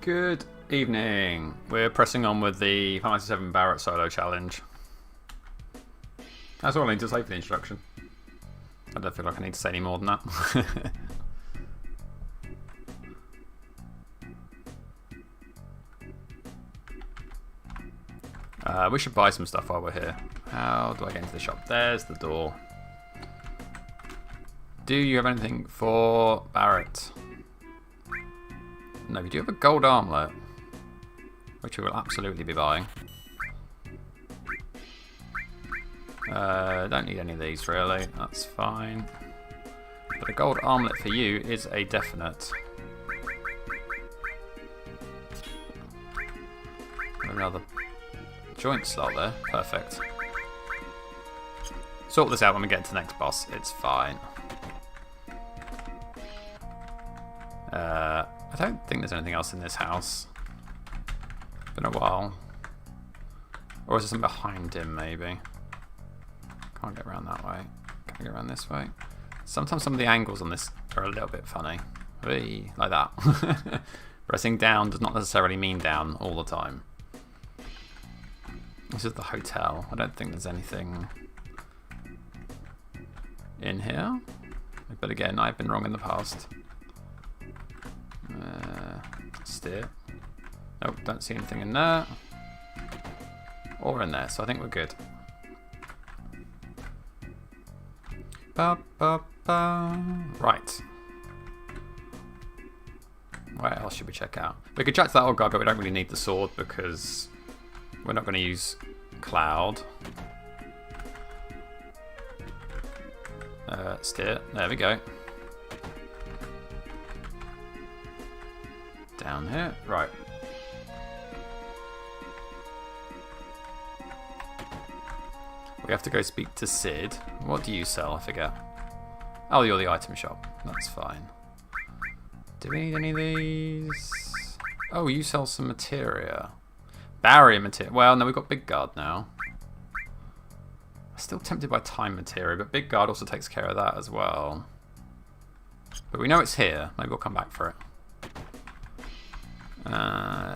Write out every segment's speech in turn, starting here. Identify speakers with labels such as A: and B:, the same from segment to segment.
A: Good evening. We're pressing on with the Final Fantasy VII Barret solo challenge. That's all I need to say for the introduction. I don't feel like I need to say any more than that. We should buy some stuff while we're here. How do I get into the shop? There's the door. Do you have anything for Barret? No, we do have a gold armlet, which we will absolutely be buying. Don't need any of these really, that's fine. But a gold armlet for you is a definite. Another joint slot there, perfect. Sort this out when we get to the next boss, it's fine. I don't think there's anything else in this house. Been a while. Or is there something behind him, maybe? Can't get around that way. Can I get around this way? Sometimes some of the angles on this are a little bit funny. Whee, like that. Pressing down does not necessarily mean down all the time. This is the hotel. I don't think there's anything in here. But again, I've been wrong in the past. Steer. Nope, don't see anything in there. Or in there, so I think we're good. Ba, ba, ba. Right. Where else should we check out? We could check that old guy, but we don't really need the sword because we're not going to use Cloud. Steer. There we go. Down here. Right. We have to go speak to Sid. What do you sell? I forget. Oh, you're the item shop. That's fine. Do we need any of these? Oh, you sell some materia. Barrier materia. Well, no, we've got Big Guard now. I'm still tempted by time materia, but Big Guard also takes care of that as well. But we know it's here. Maybe we'll come back for it.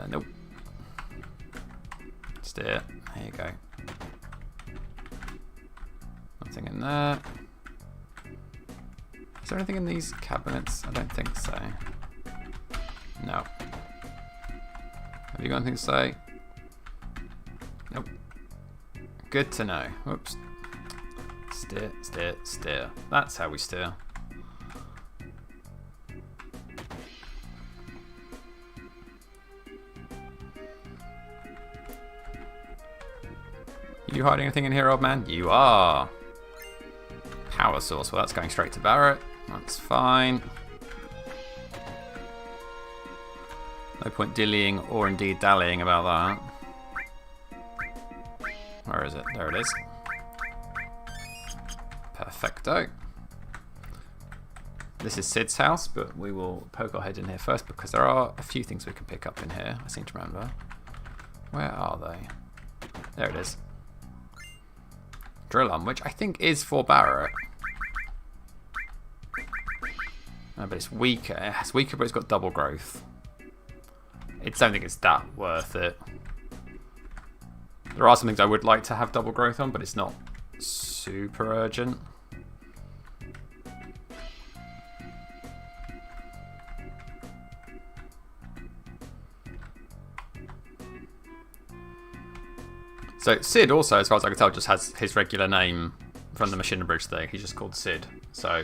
A: Nope. Steer. There you go. Nothing in there. Is there anything in these cabinets? I don't think so. No. Have you got anything to say? Nope. Good to know. Whoops. Steer, steer, steer. That's how we steer. You hiding anything in here, old man? You are. Power source. Well, that's going straight to Barret. That's fine. No point dillying or indeed dallying about that. Where is it? There it is. Perfecto. This is Sid's house, but we will poke our head in here first because there are a few things we can pick up in here, I seem to remember. Where are they? There it is. Drill on, which I think is for Barret. No, but it's weaker. It's weaker, but it's got double growth. I don't think it's that worth it. There are some things I would like to have double growth on, but it's not super urgent. So Sid also, as far as I can tell, just has his regular name from the Machine Bridge thing. He's just called Sid. So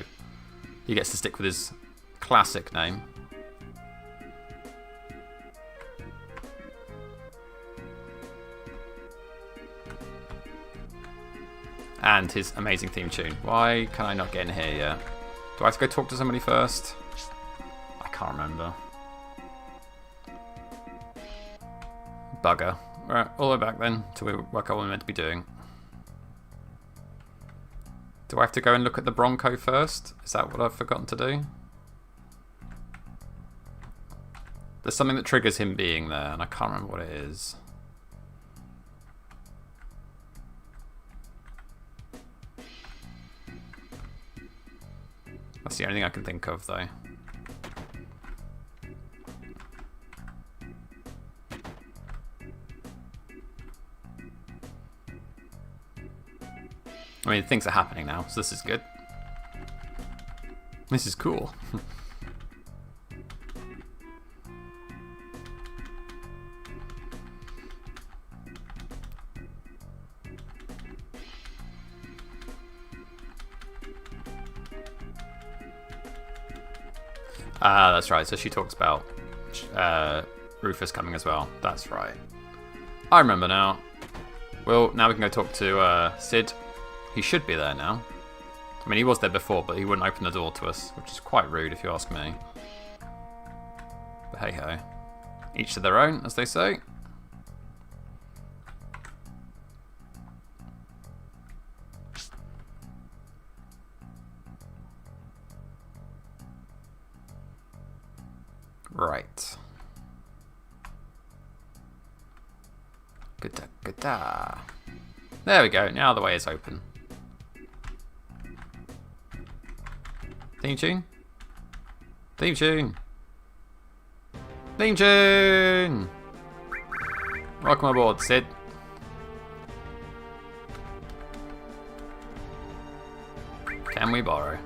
A: he gets to stick with his classic name. And his amazing theme tune. Why can I not get in here yet? Do I have to go talk to somebody first? I can't remember. Bugger. Right, all the way back then, till we work out what we're meant to be doing. Do I have to go and look at the Bronco first? Is that what I've forgotten to do? There's something that triggers him being there, and I can't remember what it is. That's the only thing I can think of, though. I mean, things are happening now, so this is good. This is cool. That's right. So she talks about Rufus coming as well. That's right. I remember now. Well, now we can go talk to Sid. He should be there now. I mean, he was there before, but he wouldn't open the door to us, which is quite rude if you ask me. But hey ho. Each to their own, as they say. Right. Good-da. There we go. Now the way is open. Theme tune? Theme tune! Theme tune! Welcome aboard, Sid. Can we borrow?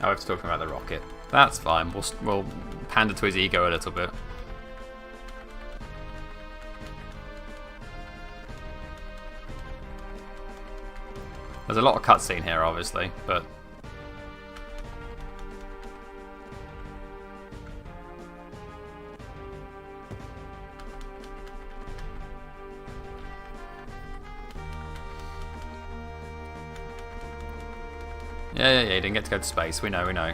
A: Oh, I was talking about the rocket. That's fine. We'll pander to his ego a little bit. There's a lot of cutscene here, obviously, but... Yeah, he didn't get to go to space. We know.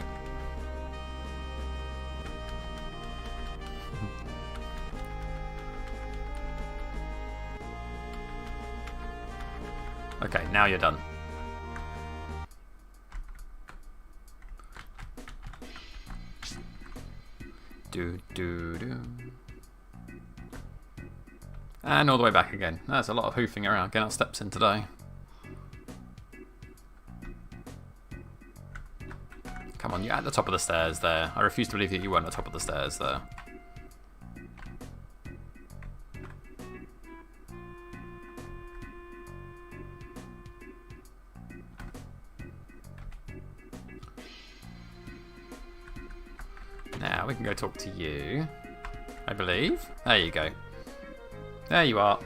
A: Okay, now you're done. Do. And all the way back again. There's a lot of hoofing around, getting our steps in today. Come on, you're at the top of the stairs there. I refuse to believe that you weren't at the top of the stairs there. Now we can go talk to you, I believe. There you go. There you are.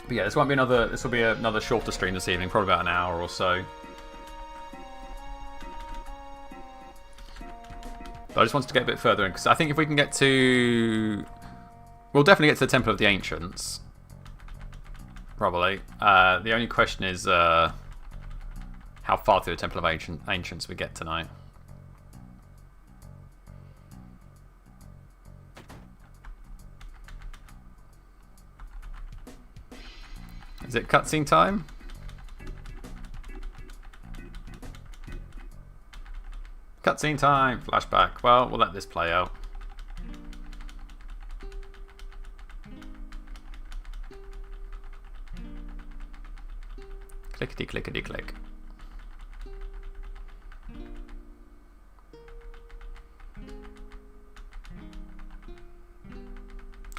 A: But yeah, this will be another shorter stream this evening, probably about an hour or so. But I just wanted to get a bit further in, because I think if we can get to... We'll definitely get to the Temple of the Ancients. Probably. The only question is how far through the Temple of Ancients we get tonight. Is it cutscene time? Cutscene time! Flashback. Well, we'll let this play out. Clickety clickety click.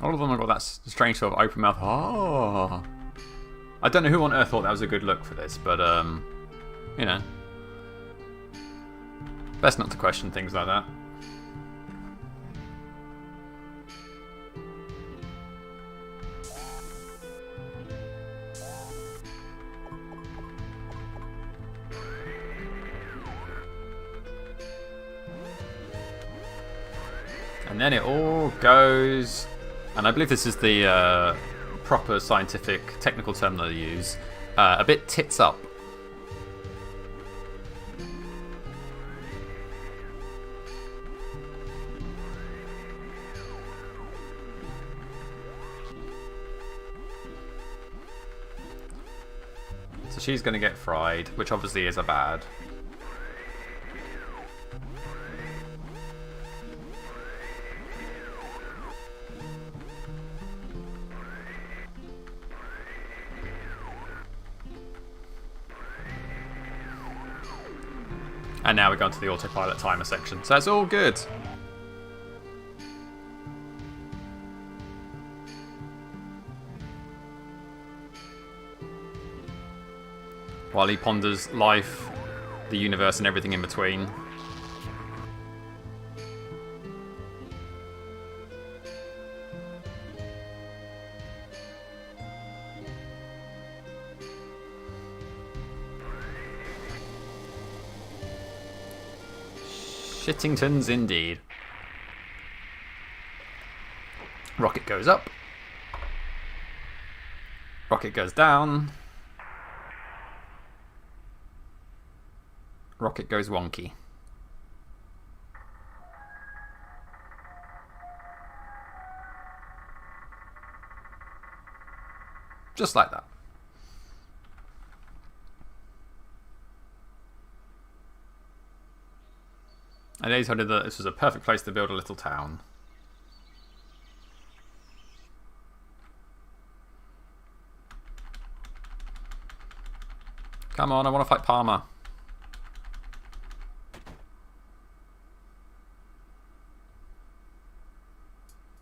A: All of them have got that strange sort of open mouth. Oh. I don't know who on earth thought that was a good look for this, but, you know. Best not to question things like that. And then it all goes... And I believe this is the... proper scientific technical term that they use, a bit tits up. So she's going to get fried, which obviously is a bad. And now we're going to the autopilot timer section. So it's all good. While he ponders life, the universe, and everything in between. Shittingtons indeed. Rocket goes up. Rocket goes down. Rocket goes wonky. Just like that. I decided that this was a perfect place to build a little town. Come on, I want to fight Palmer.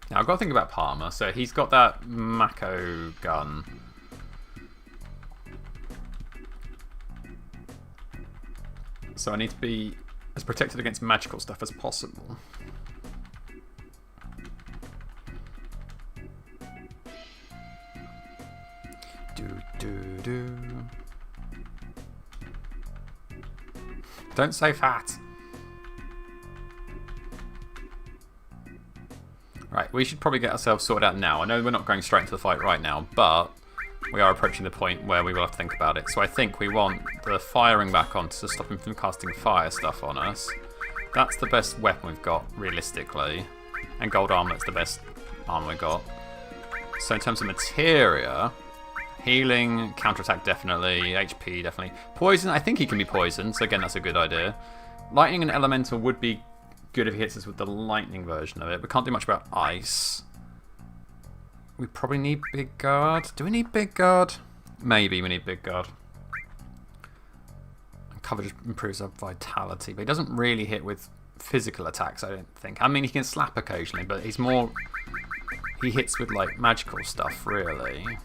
A: Now, I've got to think about Palmer. So he's got that Mako gun. So I need to be as protected against magical stuff as possible. Don't say fat. Right, we should probably get ourselves sorted out now. I know we're not going straight into the fight right now, but we are approaching the point where we will have to think about it. So I think we want the firing back on to stop him from casting fire stuff on us. That's the best weapon we've got, realistically. And gold armlet's the best armor we've got. So in terms of materia, healing, counterattack definitely, HP definitely. Poison, I think he can be poisoned, so again that's a good idea. Lightning and elemental would be good if he hits us with the lightning version of it. We can't do much about ice. We probably need big guard. Do we need big guard? Maybe we need big guard. And cover just improves our vitality, but he doesn't really hit with physical attacks, I don't think. I mean, he can slap occasionally, but he's more... He hits with, like, magical stuff, really.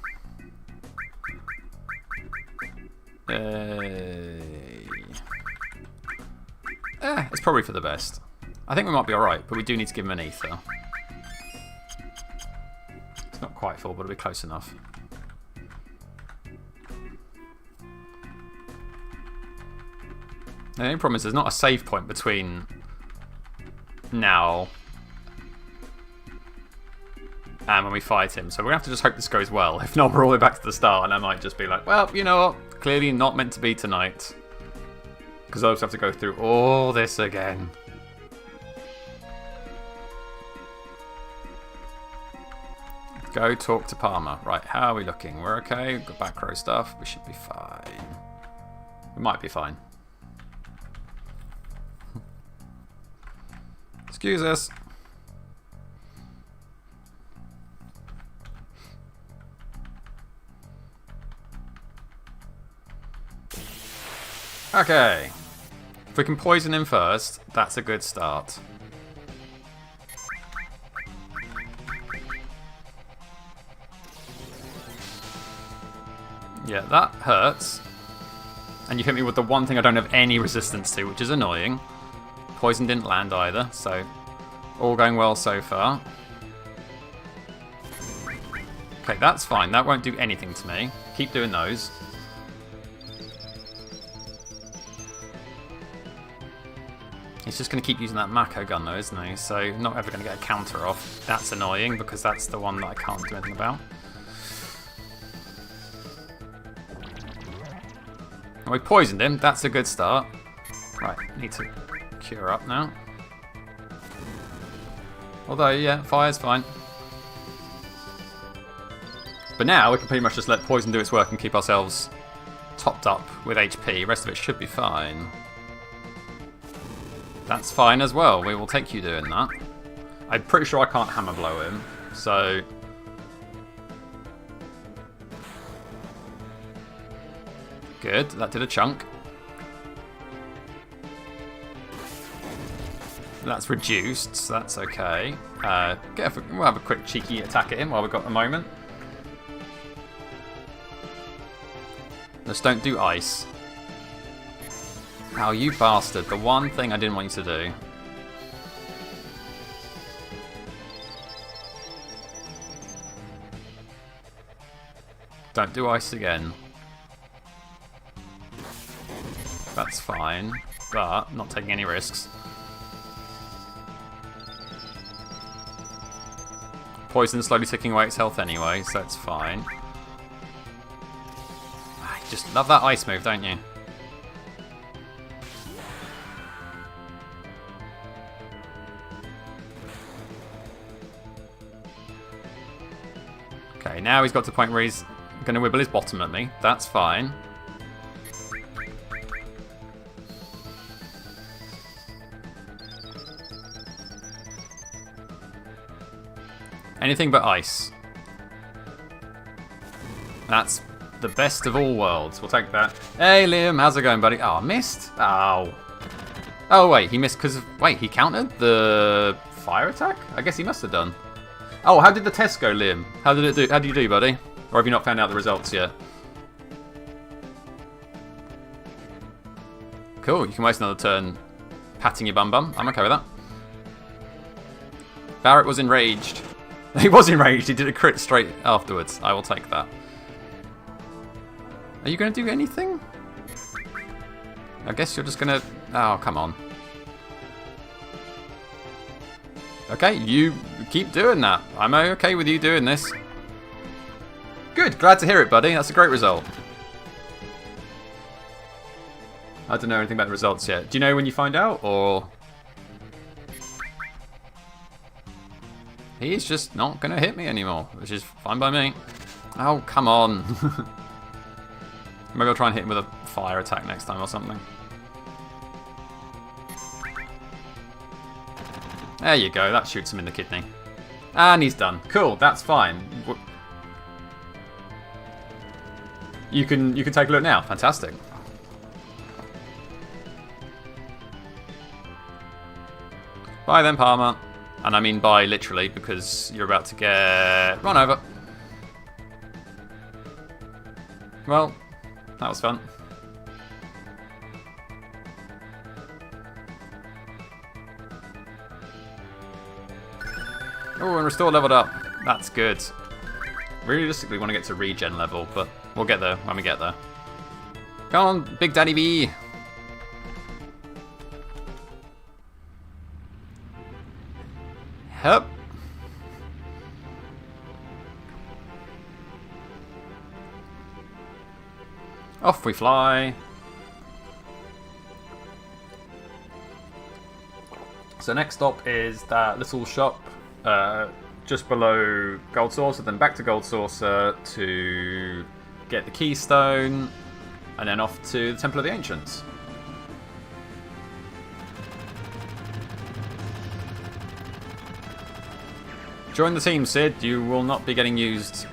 A: It's probably for the best. I think we might be alright, but we do need to give him an ether. It's not quite full, but it'll be close enough. The only problem is there's not a save point between now and when we fight him, so we're going to have to just hope this goes well. If not, we're all the way back to the start, and I might just be like, well, you know what? Clearly not meant to be tonight. Because I also have to go through all this again. Go talk to Palmer. Right, how are we looking? We're okay. We've got back row stuff. We should be fine. We might be fine. Excuse us. Okay. If we can poison him first, that's a good start. Yeah, that hurts. And you hit me with the one thing I don't have any resistance to, which is annoying. Poison didn't land either, so all going well so far. Okay, that's fine. That won't do anything to me. Keep doing those. He's just going to keep using that Mako gun though, isn't he? So not ever going to get a counter off. That's annoying because that's the one that I can't do anything about. We poisoned him, that's a good start. Right, need to cure up now. Although, yeah, fire's fine. But now we can pretty much just let poison do its work and keep ourselves topped up with HP. The rest of it should be fine. That's fine as well, we will take you doing that. I'm pretty sure I can't hammer blow him, so... Good, that did a chunk. That's reduced, so that's okay. We'll have a quick cheeky attack at him while we've got a moment. Just don't do ice. Oh, you bastard. The one thing I didn't want you to do. Don't do ice again. That's fine, but not taking any risks. Poison slowly ticking away its health anyway, so that's fine. You just love that ice move, don't you? Okay, now he's got to the point where he's going to wibble his bottom at me. That's fine. Anything but ice. That's the best of all worlds. We'll take that. Hey, Liam, how's it going, buddy? Oh, I missed? Oh. Oh, wait, he missed because of... Wait, he countered the fire attack? I guess he must have done. Oh, how did the test go, Liam? How did it do? How did you do, buddy? Or have you not found out the results yet? Cool, you can waste another turn patting your bum. I'm okay with that. Barret was enraged. He was enraged. He did a crit straight afterwards. I will take that. Are you going to do anything? I guess you're just going to... Oh, come on. Okay, you keep doing that. I'm okay with you doing this. Good. Glad to hear it, buddy. That's a great result. I don't know anything about the results yet. Do you know when you find out, or...? He's just not going to hit me anymore, which is fine by me. Oh, come on. Maybe I'll try and hit him with a fire attack next time or something. There you go, that shoots him in the kidney. And he's done. Cool, that's fine. You can take a look now. Fantastic. Bye then, Palmer. And I mean bye literally, because you're about to get run over. Well, that was fun. Oh, and restore leveled up. That's good. Realistically, we want to get to regen level, but we'll get there when we get there. Come on, Big Daddy B. Hup. Off we fly. So next stop is that little shop just below Gold Saucer, then back to Gold Saucer to get the Keystone, and then off to the Temple of the Ancients. Join the team, Sid. You will not be getting used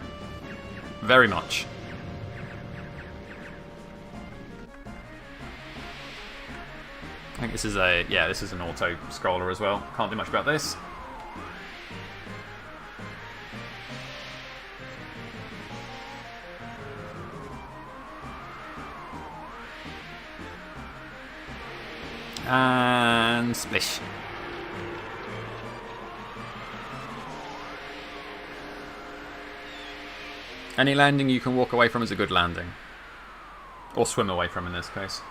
A: very much. I think this is a... Yeah, this is an auto-scroller as well. Can't do much about this. And... splish. Any landing you can walk away from is a good landing. Or swim away from in this case.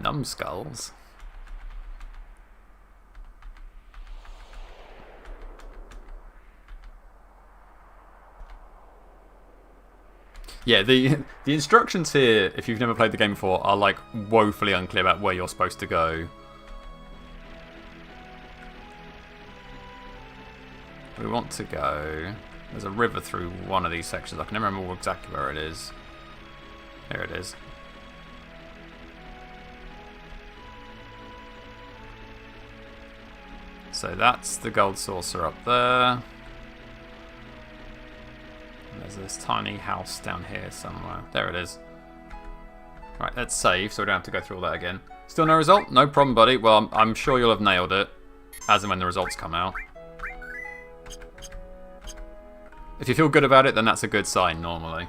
A: Numbskulls. Yeah, the instructions here, if you've never played the game before, are like woefully unclear about where you're supposed to go. we want to go... There's a river through one of these sections. I can never remember exactly where it is. Here it is. So that's the gold saucer up there. And there's this tiny house down here somewhere. There it is. Right, let's save so we don't have to go through all that again. Still no result? No problem, buddy. Well, I'm sure you'll have nailed it as and when the results come out. If you feel good about it, then that's a good sign, normally.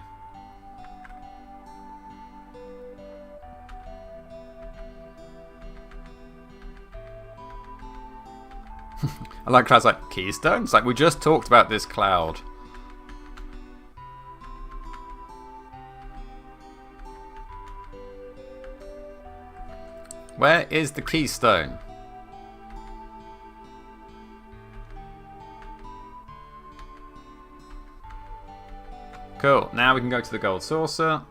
A: I like Cloud's like, Keystone? It's like, we just talked about this, Cloud. Where is the Keystone? Cool, now we can go to the gold saucer.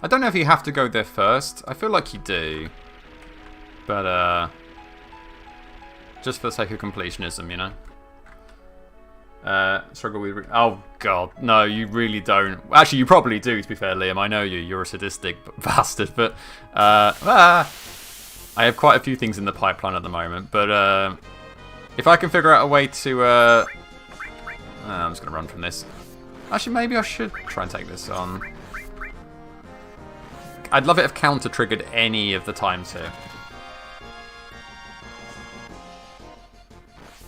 A: I don't know if you have to go there first. I feel like you do. But, just for the sake of completionism, you know? Struggle with... Oh, God. No, you really don't. Actually, you probably do, to be fair, Liam. I know you. You're a sadistic bastard. But, I have quite a few things in the pipeline at the moment. But, if I can figure out a way to... I'm just going to run from this. Actually, maybe I should try and take this on. I'd love it if counter triggered any of the times here.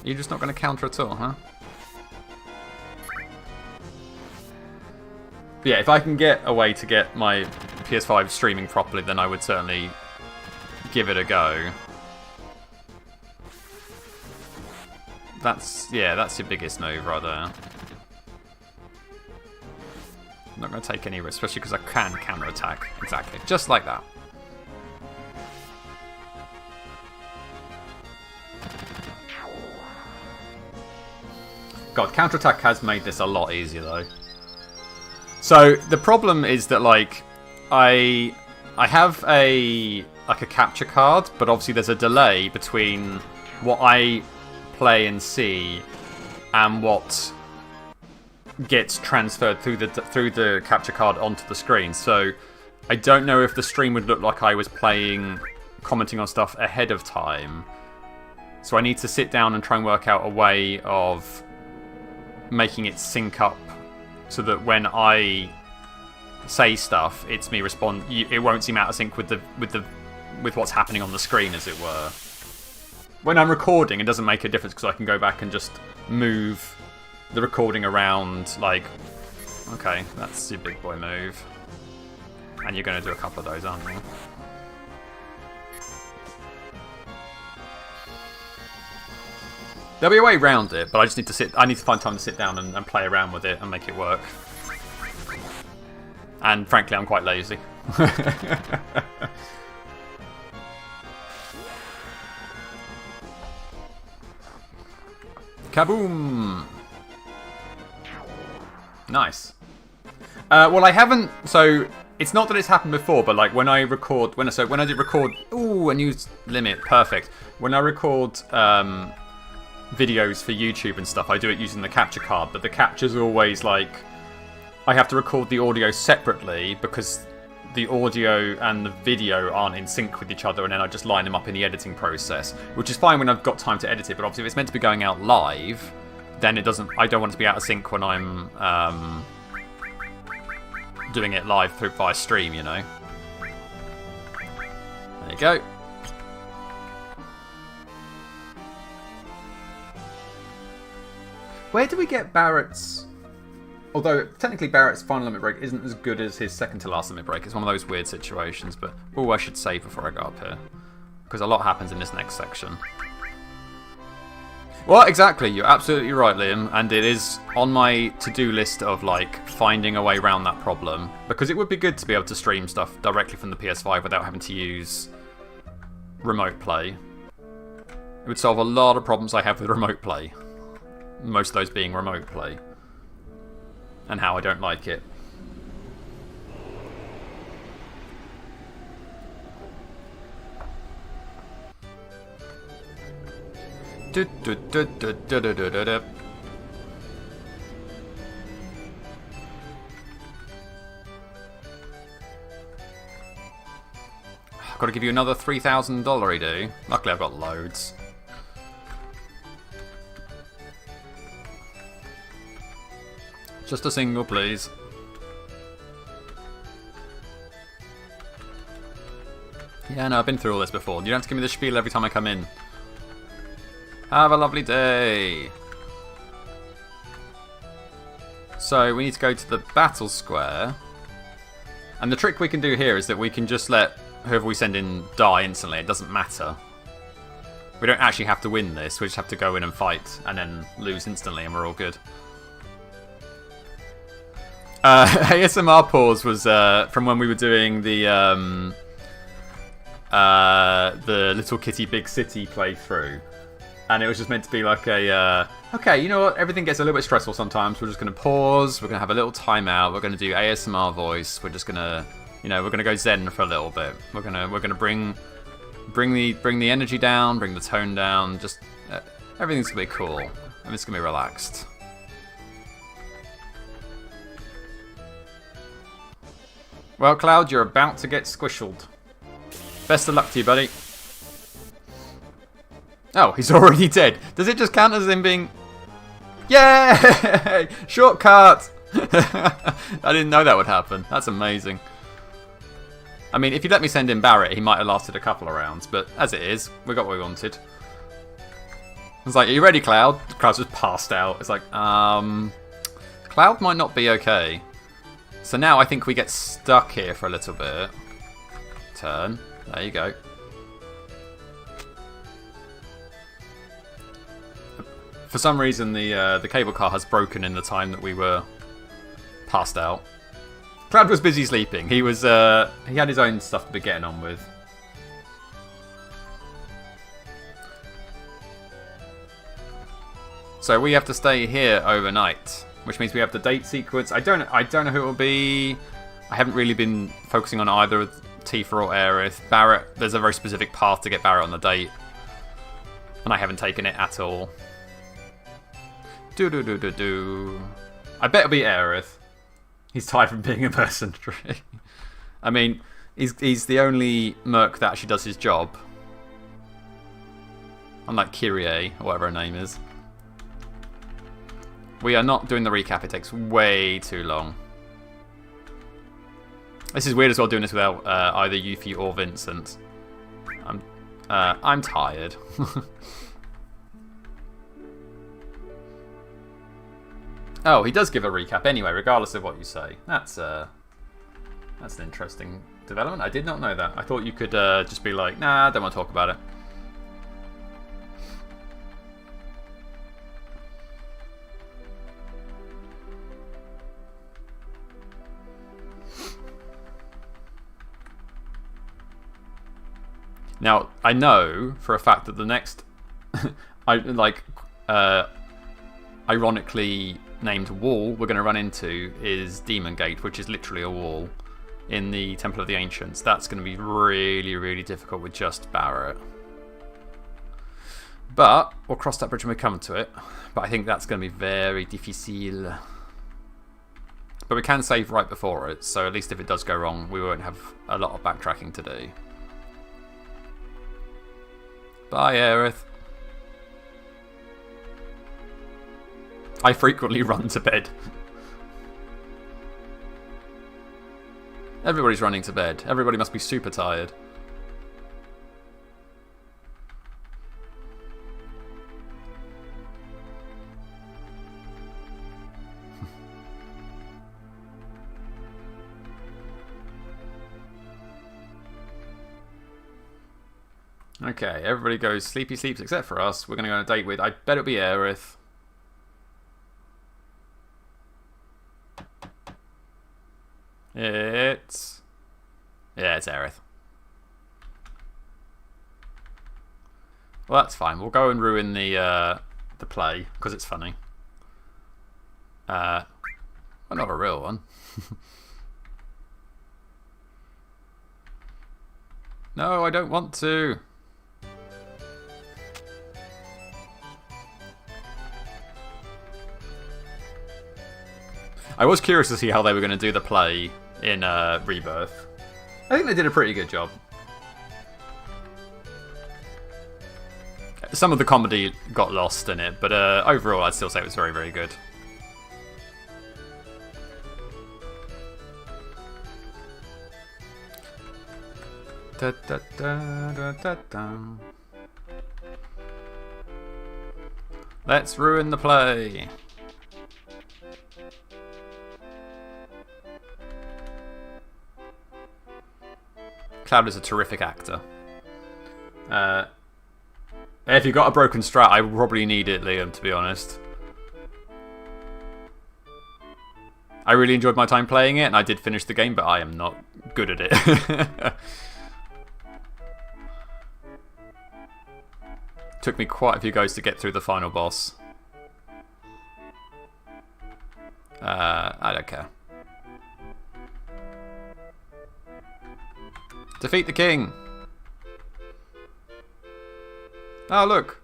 A: You're just not going to counter at all, huh? But yeah, if I can get a way to get my PS5 streaming properly, then I would certainly give it a go. That's your biggest move right there. I'm not going to take any risk, especially because I can counter-attack. Exactly. Just like that. God, counter-attack has made this a lot easier, though. So, the problem is that, like, I have a capture card, but obviously there's a delay between what I play and see and what gets transferred through the capture card onto the screen. So I don't know if the stream would look like I was commenting on stuff ahead of time. So I need to sit down and try and work out a way of making it sync up so that when I say stuff, it's me respond. It won't seem out of sync with what's happening on the screen, as it were. When I'm recording, it doesn't make a difference because I can go back and just move the recording around, like, okay, that's your big boy move. And you're going to do a couple of those, aren't you? There'll be a way around it, but I just need to find time to sit down and play around with it and make it work. And frankly, I'm quite lazy. Kaboom! Nice. Well, I haven't. So it's not that it's happened before, but like when I did record. Ooh, a new limit. Perfect. When I record videos for YouTube and stuff, I do it using the capture card, but the capture's always like I have to record the audio separately because the audio and the video aren't in sync with each other, and then I just line them up in the editing process, which is fine when I've got time to edit it. But obviously, if it's meant to be going out live, then it doesn't. I don't want it to be out of sync when I'm doing it live via stream. You know. There you go. Where do we get Barret's... Although, technically Barret's final limit break isn't as good as his second to last limit break. It's one of those weird situations, but... Oh, I should save before I go up here. Because a lot happens in this next section. Well, exactly. You're absolutely right, Liam. And it is on my to-do list of, like, finding a way around that problem. Because it would be good to be able to stream stuff directly from the PS5 without having to use remote play. It would solve a lot of problems I have with remote play. Most of those being remote play. And how I don't like it. Got to give you another $3,000 do. Luckily I've got loads. Just a single, please. Yeah, no, I've been through all this before. You don't have to give me the spiel every time I come in. Have a lovely day. So we need to go to the battle square. And the trick we can do here is that we can just let whoever we send in die instantly. It doesn't matter. We don't actually have to win this. We just have to go in and fight and then lose instantly and we're all good. ASMR pause was from when we were doing the Little Kitty Big City playthrough. And it was just meant to be like a, okay, you know what, everything gets a little bit stressful sometimes. We're just going to pause, we're going to have a little timeout, we're going to do ASMR voice, we're just going to, you know, we're going to go zen for a little bit. We're going to bring the energy down, bring the tone down, just, everything's going to be cool. And it's going to be relaxed. Well, Cloud, you're about to get squished. Best of luck to you, buddy. Oh, he's already dead. Does it just count as him being... Yay! Shortcut! I didn't know that would happen. That's amazing. I mean, if you let me send in Barret, he might have lasted a couple of rounds. But as it is, we got what we wanted. It's like, are you ready, Cloud? Cloud's just passed out. It's like, Cloud might not be okay. So now I think we get stuck here for a little bit. Turn. There you go. For some reason, the cable car has broken in the time that we were passed out. Cloud was busy sleeping. He was he had his own stuff to be getting on with. So we have to stay here overnight, which means we have the date sequence. I don't know who it will be. I haven't really been focusing on either of Tifa or Aerith. Barret, there's a very specific path to get Barret on the date, and I haven't taken it at all. I bet it'll be Aerith. He's tired from being a mercenary. I mean, he's the only merc that actually does his job. Unlike Kyrie, or whatever her name is. We are not doing the recap. It takes way too long. This is weird as well, doing this without either Yuffie or Vincent. I'm tired. Oh, he does give a recap anyway, regardless of what you say. That's an interesting development. I did not know that. I thought you could just be like, nah, I don't want to talk about it. Now, I know for a fact that the next, ironically named wall we're going to run into is Demon Gate, which is literally a wall in the Temple of the Ancients. That's going to be really, really difficult with just Barret. But we'll cross that bridge when we come to it. But I think that's going to be very difficile. But we can save right before it, so at least if it does go wrong, we won't have a lot of backtracking to do. Bye, Aerith. I frequently run to bed. Everybody's running to bed. Everybody must be super tired. Okay, everybody goes sleepy sleeps except for us. We're going to go on a date with, I bet it'll be Aerith. It's Aerith. Well, that's fine. We'll go and ruin the play because it's funny. Well, not a real one. No, I don't want to. I was curious to see how they were going to do the play in Rebirth. I think they did a pretty good job. Some of the comedy got lost in it, but overall I'd still say it was very, very good. Da, da, da, da, da, da. Let's ruin the play. Cloud is a terrific actor. If you've got a broken strat, I probably need it, Liam, to be honest. I really enjoyed my time playing it, and I did finish the game, but I am not good at it. Took me quite a few goes to get through the final boss. I don't care. Defeat the king! Oh, look!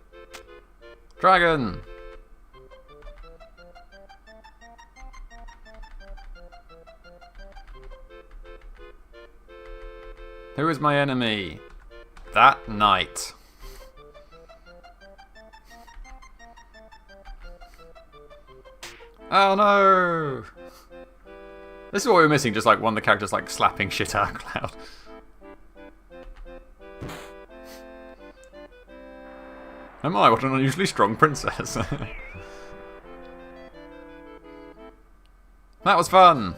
A: Dragon! Who is my enemy? That knight. Oh no! This is what we're missing, just like one of the characters like slapping shit out of Cloud. Oh my, what an unusually strong princess. That was fun!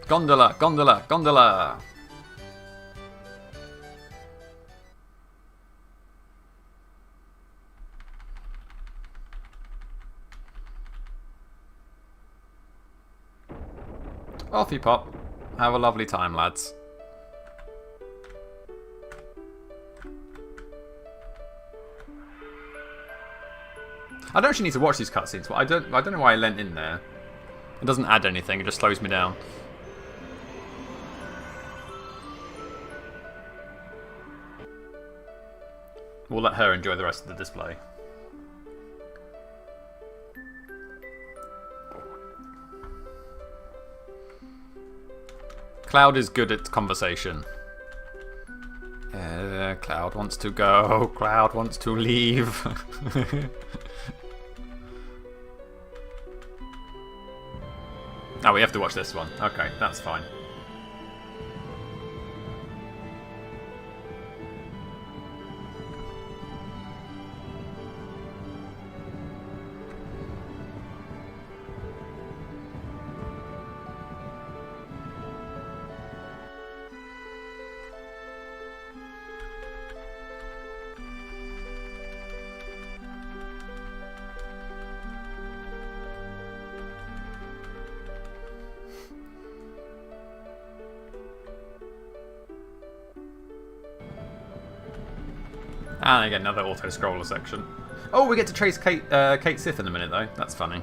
A: Gondola, gondola, gondola! Off you pop. Have a lovely time, lads. I don't actually need to watch these cutscenes, but I don't know why I leant in there. It doesn't add anything, it just slows me down. We'll let her enjoy the rest of the display. Cloud is good at conversation. Cloud wants to go. Cloud wants to leave. Oh, we have to watch this one. Okay, that's fine. And again, another auto-scroller section. Oh, we get to chase Kate Sith in a minute, though. That's funny.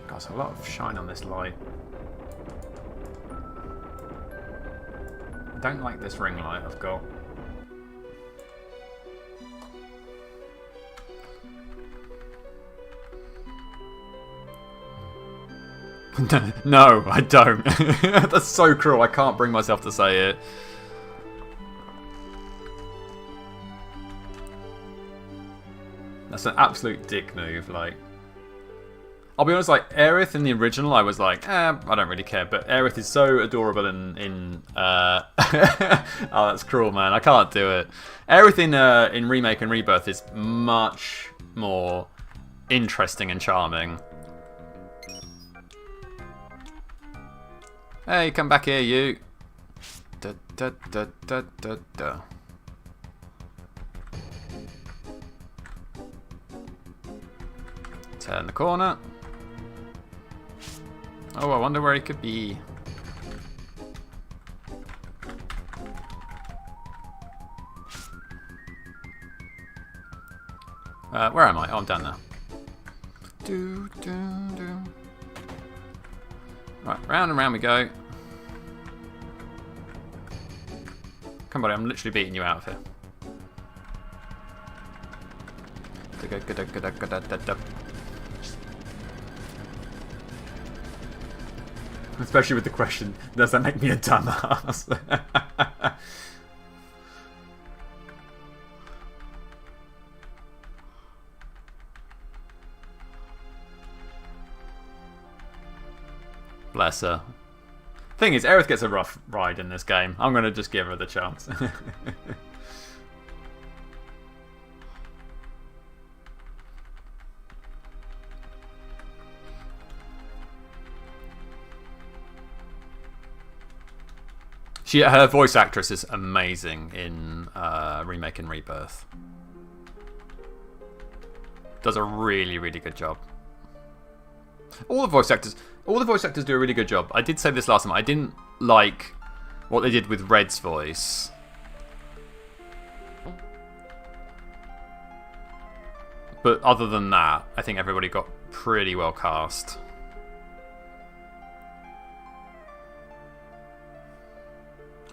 A: God, there's a lot of shine on this light. I don't like this ring light I've got. No, I don't. That's so cruel. I can't bring myself to say it. That's an absolute dick move. Like, I'll be honest. Like Aerith in the original, I was like, I don't really care. But Aerith is so adorable in oh, that's cruel, man. I can't do it. Aerith in Remake and Rebirth is much more interesting and charming. Hey, come back here, you. Da, da, da, da, da, da. Turn the corner. Oh, I wonder where he could be. Where am I? Oh, I'm down there. Do, do, do. Right, round and round we go. Come on, I'm literally beating you out of here. Especially with the question, does that make me a dumbass? Bless her. Thing is, Aerith gets a rough ride in this game. I'm going to just give her the chance. Her voice actress is amazing in Remake and Rebirth. Does a really, really good job. All the voice actors do a really good job. I did say this last time. I didn't like what they did with Red's voice. But other than that, I think everybody got pretty well cast.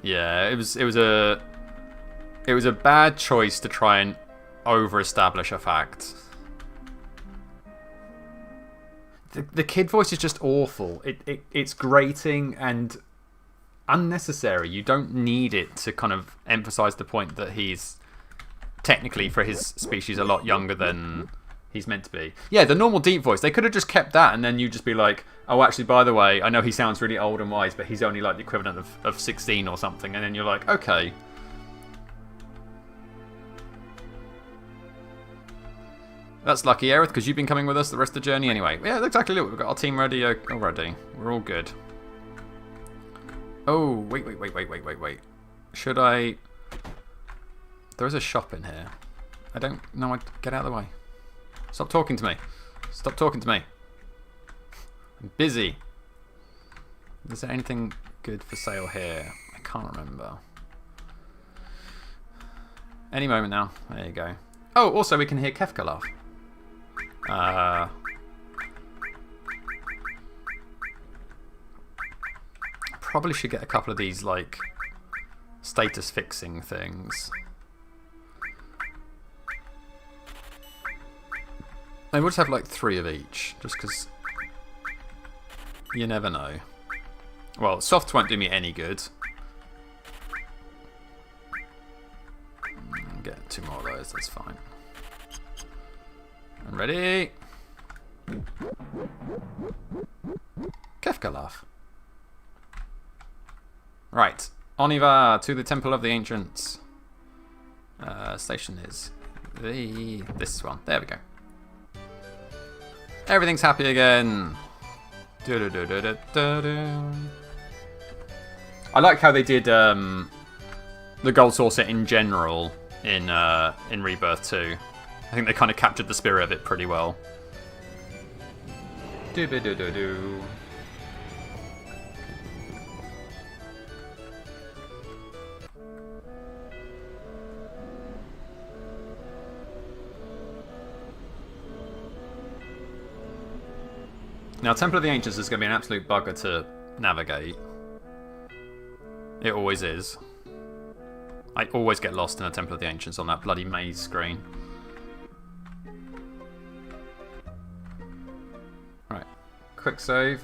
A: Yeah, it was a bad choice to try and over-establish a fact. The kid voice is just awful. It's grating and unnecessary. You don't need it to kind of emphasize the point that he's technically, for his species, a lot younger than he's meant to be. Yeah, the normal deep voice, they could have just kept that, and then you just be like, oh, actually, by the way, I know he sounds really old and wise, but he's only like the equivalent of 16 or something. And then you're like, okay. That's lucky, Aerith, because you've been coming with us the rest of the journey anyway. Yeah, exactly. Look, we've got our team ready already. We're all good. Oh, wait. Should I... There is a shop in here. I don't know. Get out of the way. Stop talking to me. Stop talking to me. I'm busy. Is there anything good for sale here? I can't remember. Any moment now. There you go. Oh, also we can hear Kefka laugh. Probably should get a couple of these, like, status fixing things. I would just have like 3 of each, just because you never know. Well, softs won't do me any good. Get 2 more of those, that's fine. I'm ready. Kefka laugh. Right, on y va to the Temple of the Ancients. Station is this one. There we go. Everything's happy again. I like how they did the gold saucer in general in Rebirth 2. I think they kind of captured the spirit of it pretty well. Now, Temple of the Ancients is going to be an absolute bugger to navigate. It always is. I always get lost in a Temple of the Ancients on that bloody maze screen. Right. Quick save.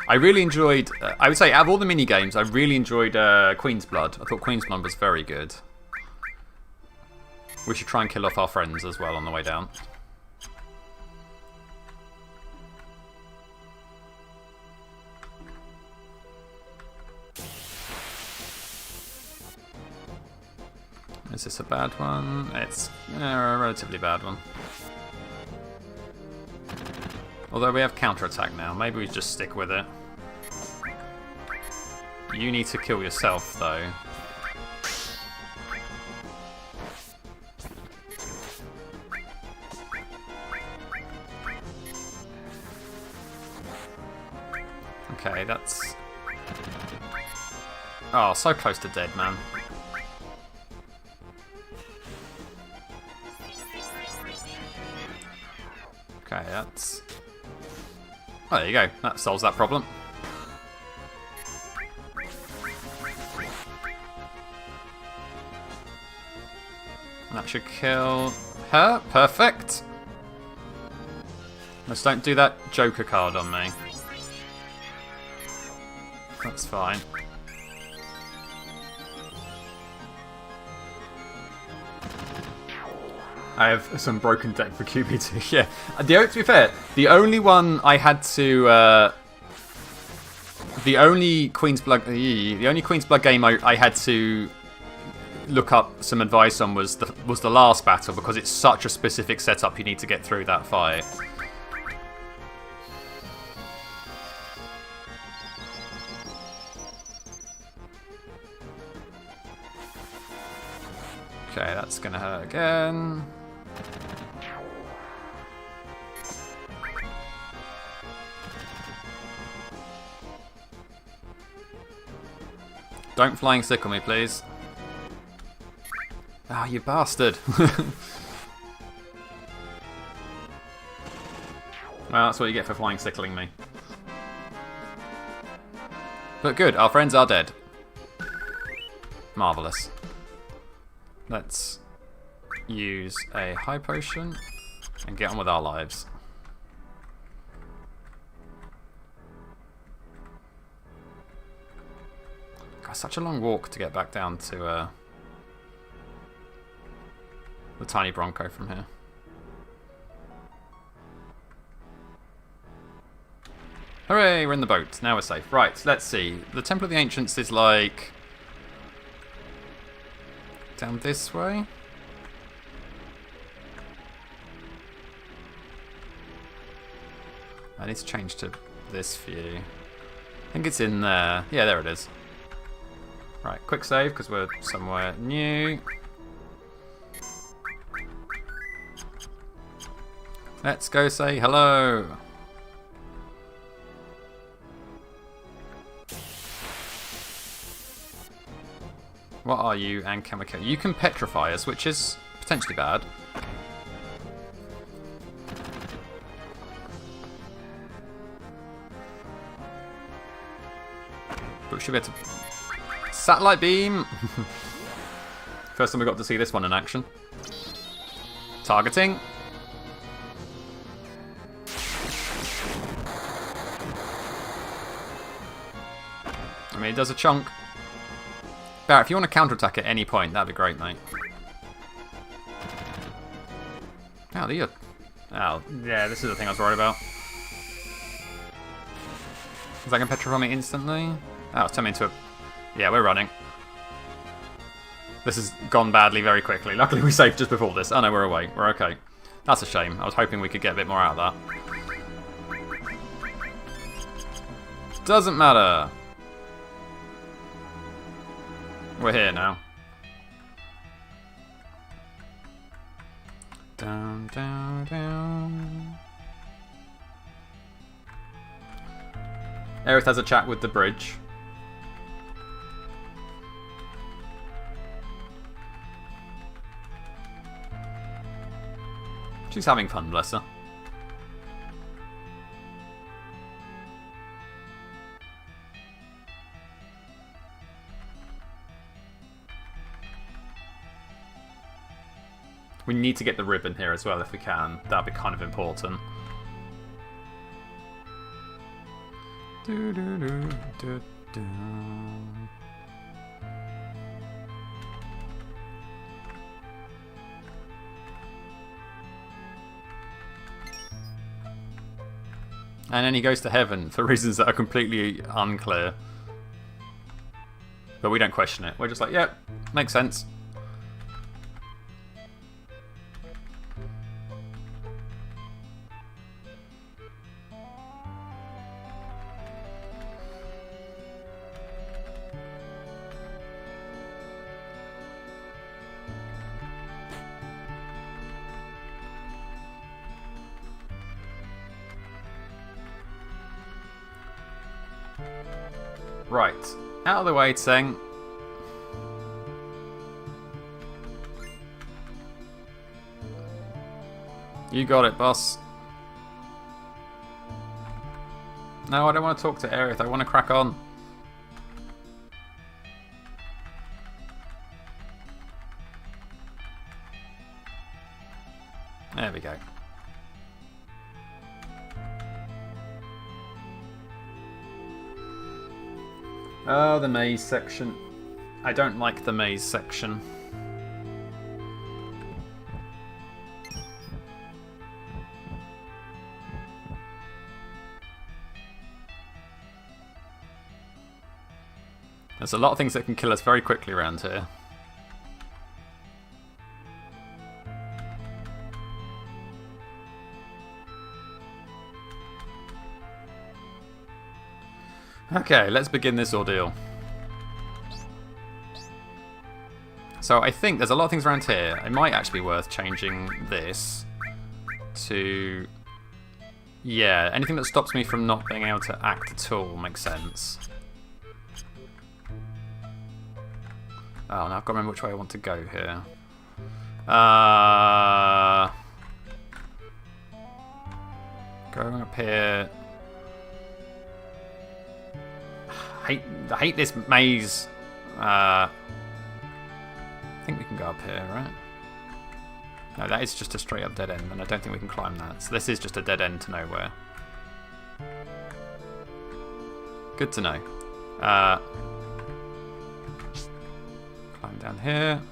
A: I really enjoyed... I would say, out of all the mini-games, I really enjoyed Queen's Blood. I thought Queen's Blood was very good. We should try and kill off our friends as well on the way down. Is this a bad one? It's a relatively bad one. Although we have counter-attack now. Maybe we just stick with it. You need to kill yourself, though. Okay, that's... Oh, so close to dead, man. Okay, that's... Oh, there you go. That solves that problem. That should kill her. Perfect. Just don't do that Joker card on me. That's fine. I have some broken deck for QB2. Yeah. To be fair, the only one I had to... the only Queen's Blood game I had to look up some advice on was the last battle, because it's such a specific setup you need to get through that fight. Okay, that's gonna hurt again. Don't flying sickle me, please. Ah, oh, you bastard. Well, that's what you get for flying sickling me. But good, our friends are dead. Marvellous. Let's use a high potion and get on with our lives. God, such a long walk to get back down to the tiny Bronco from here. Hooray, we're in the boat. Now we're safe. Right, let's see. The Temple of the Ancients is like... down this way? I need to change to this view. I think it's in there. Yeah, there it is. Right, quick save because we're somewhere new. Let's go say hello. What are you, Ankamaker? You can petrify us, which is potentially bad. But we should be able to... Satellite beam! First time we got to see this one in action. Targeting. I mean, it does a chunk. Barret, if you want to counterattack at any point, that'd be great, mate. Oh, oh, yeah, this is the thing I was worried about. Is that going to petrify me instantly? Oh, it's turned me into a... Yeah, we're running. This has gone badly very quickly. Luckily we saved just before this. Oh no, we're away. We're okay. That's a shame. I was hoping we could get a bit more out of that. Doesn't matter. We're here now. Down, down, down. Aerith has a chat with the bridge. She's having fun, bless her. We need to get the ribbon here as well if we can. That'd be kind of important. Do, do, do, do, do. And then he goes to heaven for reasons that are completely unclear. But we don't question it. We're just like, yep, makes sense. Right, out of the way, Tseng. You got it, boss. No, I don't want to talk to Aerith. I want to crack on. Oh, the maze section. I don't like the maze section. There's a lot of things that can kill us very quickly around here. Okay, let's begin this ordeal. So I think there's a lot of things around here. It might actually be worth changing this to... Yeah, anything that stops me from not being able to act at all makes sense. Oh, now I've got to remember which way I want to go here. Going up here. I hate this maze. I think we can go up here, right? No, that is just a straight up dead end, and I don't think we can climb that. So this is just a dead end to nowhere. Good to know. Climb down here.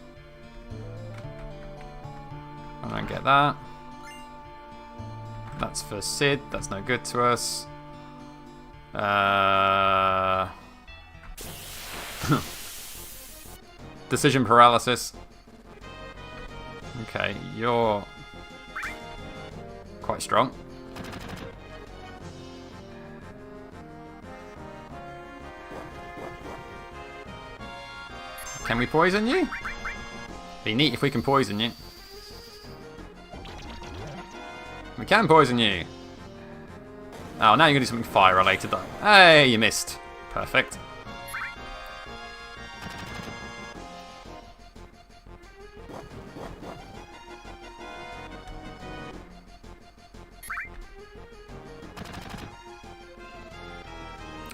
A: I don't get that. That's for Sid. That's no good to us. Decision paralysis. Okay, you're quite strong. Can we poison you? Be neat if we can poison you. We can poison you. Oh, now you're going to do something fire related. Hey, you missed. Perfect.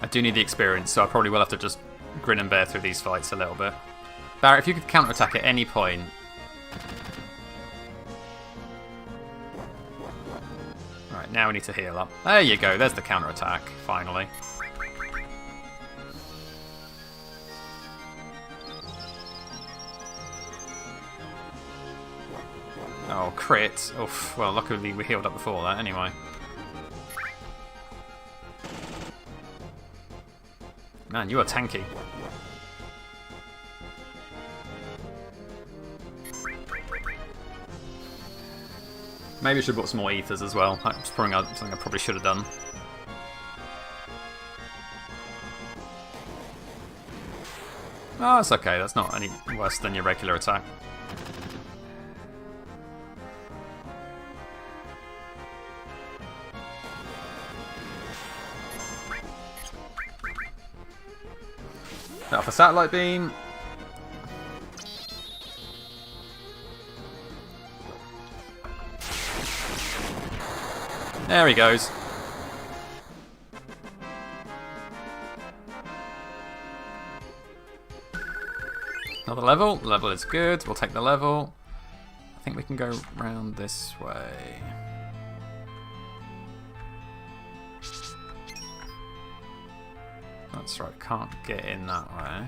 A: I do need the experience, so I probably will have to just grin and bear through these fights a little bit. Barret, if you could counterattack at any point. Right, now we need to heal up. There you go, there's the counterattack, finally. Oh, crit. Oof, well, luckily we healed up before that anyway. Man, you are tanky. Maybe I should have bought some more ethers as well. That's probably something I probably should have done. Oh, it's okay. That's not any worse than your regular attack. Set off a satellite beam. There he goes. Another level. The level is good. We'll take the level. I think we can go round this way. That's right, can't get in that way.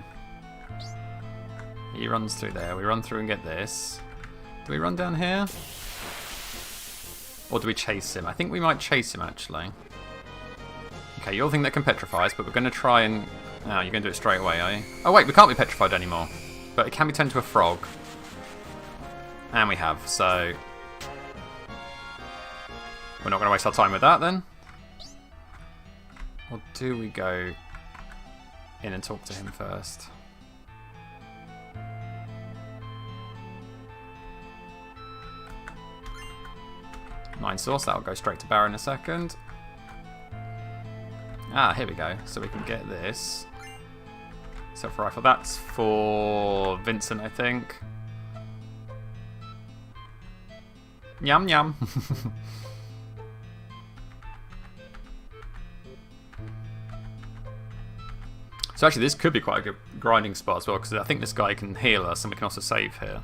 A: He runs through there. We run through and get this. Do we run down here? Or do we chase him? I think we might chase him, actually. Okay, you're the thing that can petrify us, but we're going to try and... Oh, you're going to do it straight away, are you? Oh, wait, we can't be petrified anymore. But it can be turned to a frog. And we have, so... We're not going to waste our time with that, then. Or do we go in and talk to him first? Mind source, that'll go straight to Barret in a second. Ah, here we go. So we can get this. Self-rifle. That's for Vincent, I think. Yum yum. So actually this could be quite a good grinding spot as well, because I think this guy can heal us and we can also save here.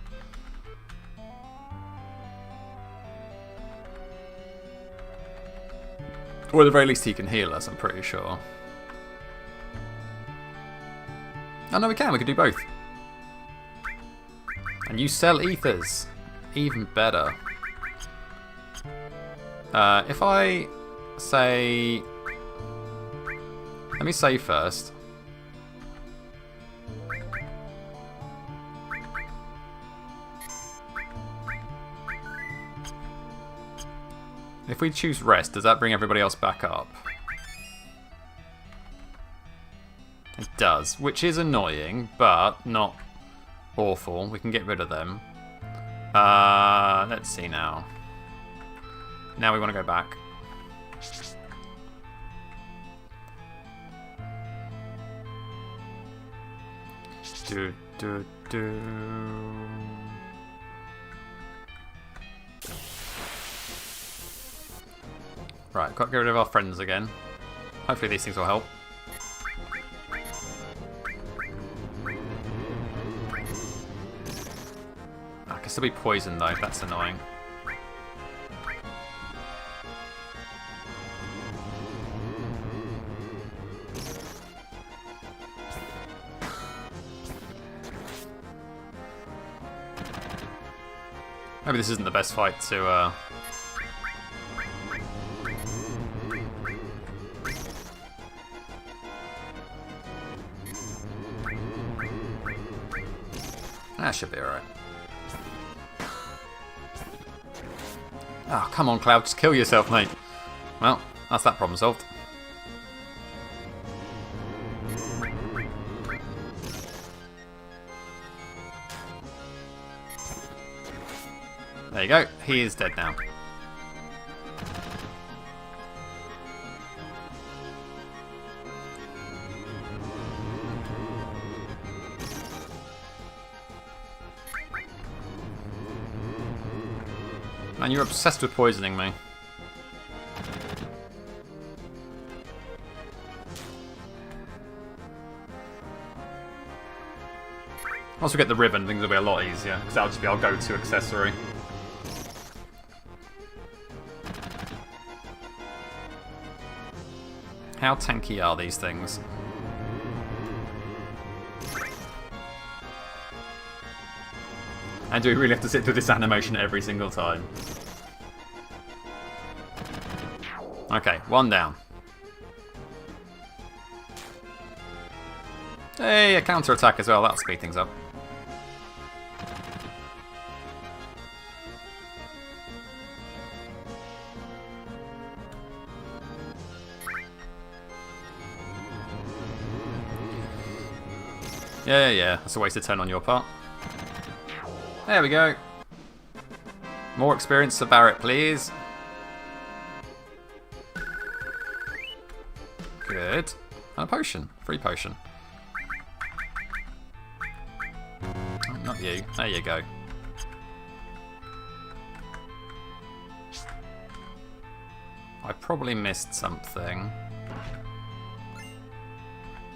A: Or at the very least he can heal us, I'm pretty sure. Oh no, we can. We can do both. And you sell ethers. Even better. If I say... Let me save first. If we choose rest, does that bring everybody else back up? It does, which is annoying, but not awful. We can get rid of them. Let's see now. Now we want to go back. Do. Right, got to get rid of our friends again. Hopefully these things will help. I can still be poisoned though, that's annoying. Maybe this isn't the best fight to... That should be alright. Oh, come on, Cloud, just kill yourself, mate. Well, that's that problem solved. There you go, he is dead now. Man, you're obsessed with poisoning me. Once we get the ribbon, things will be a lot easier, because that'll just be our go-to accessory. How tanky are these things? And do we really have to sit through this animation every single time? Okay, one down. Hey, a counter-attack as well, that'll speed things up. Yeah, that's a wasted turn on your part. There we go. More experience for Barret, please. Good. And a potion. Free potion. Oh, not you. There you go. I probably missed something.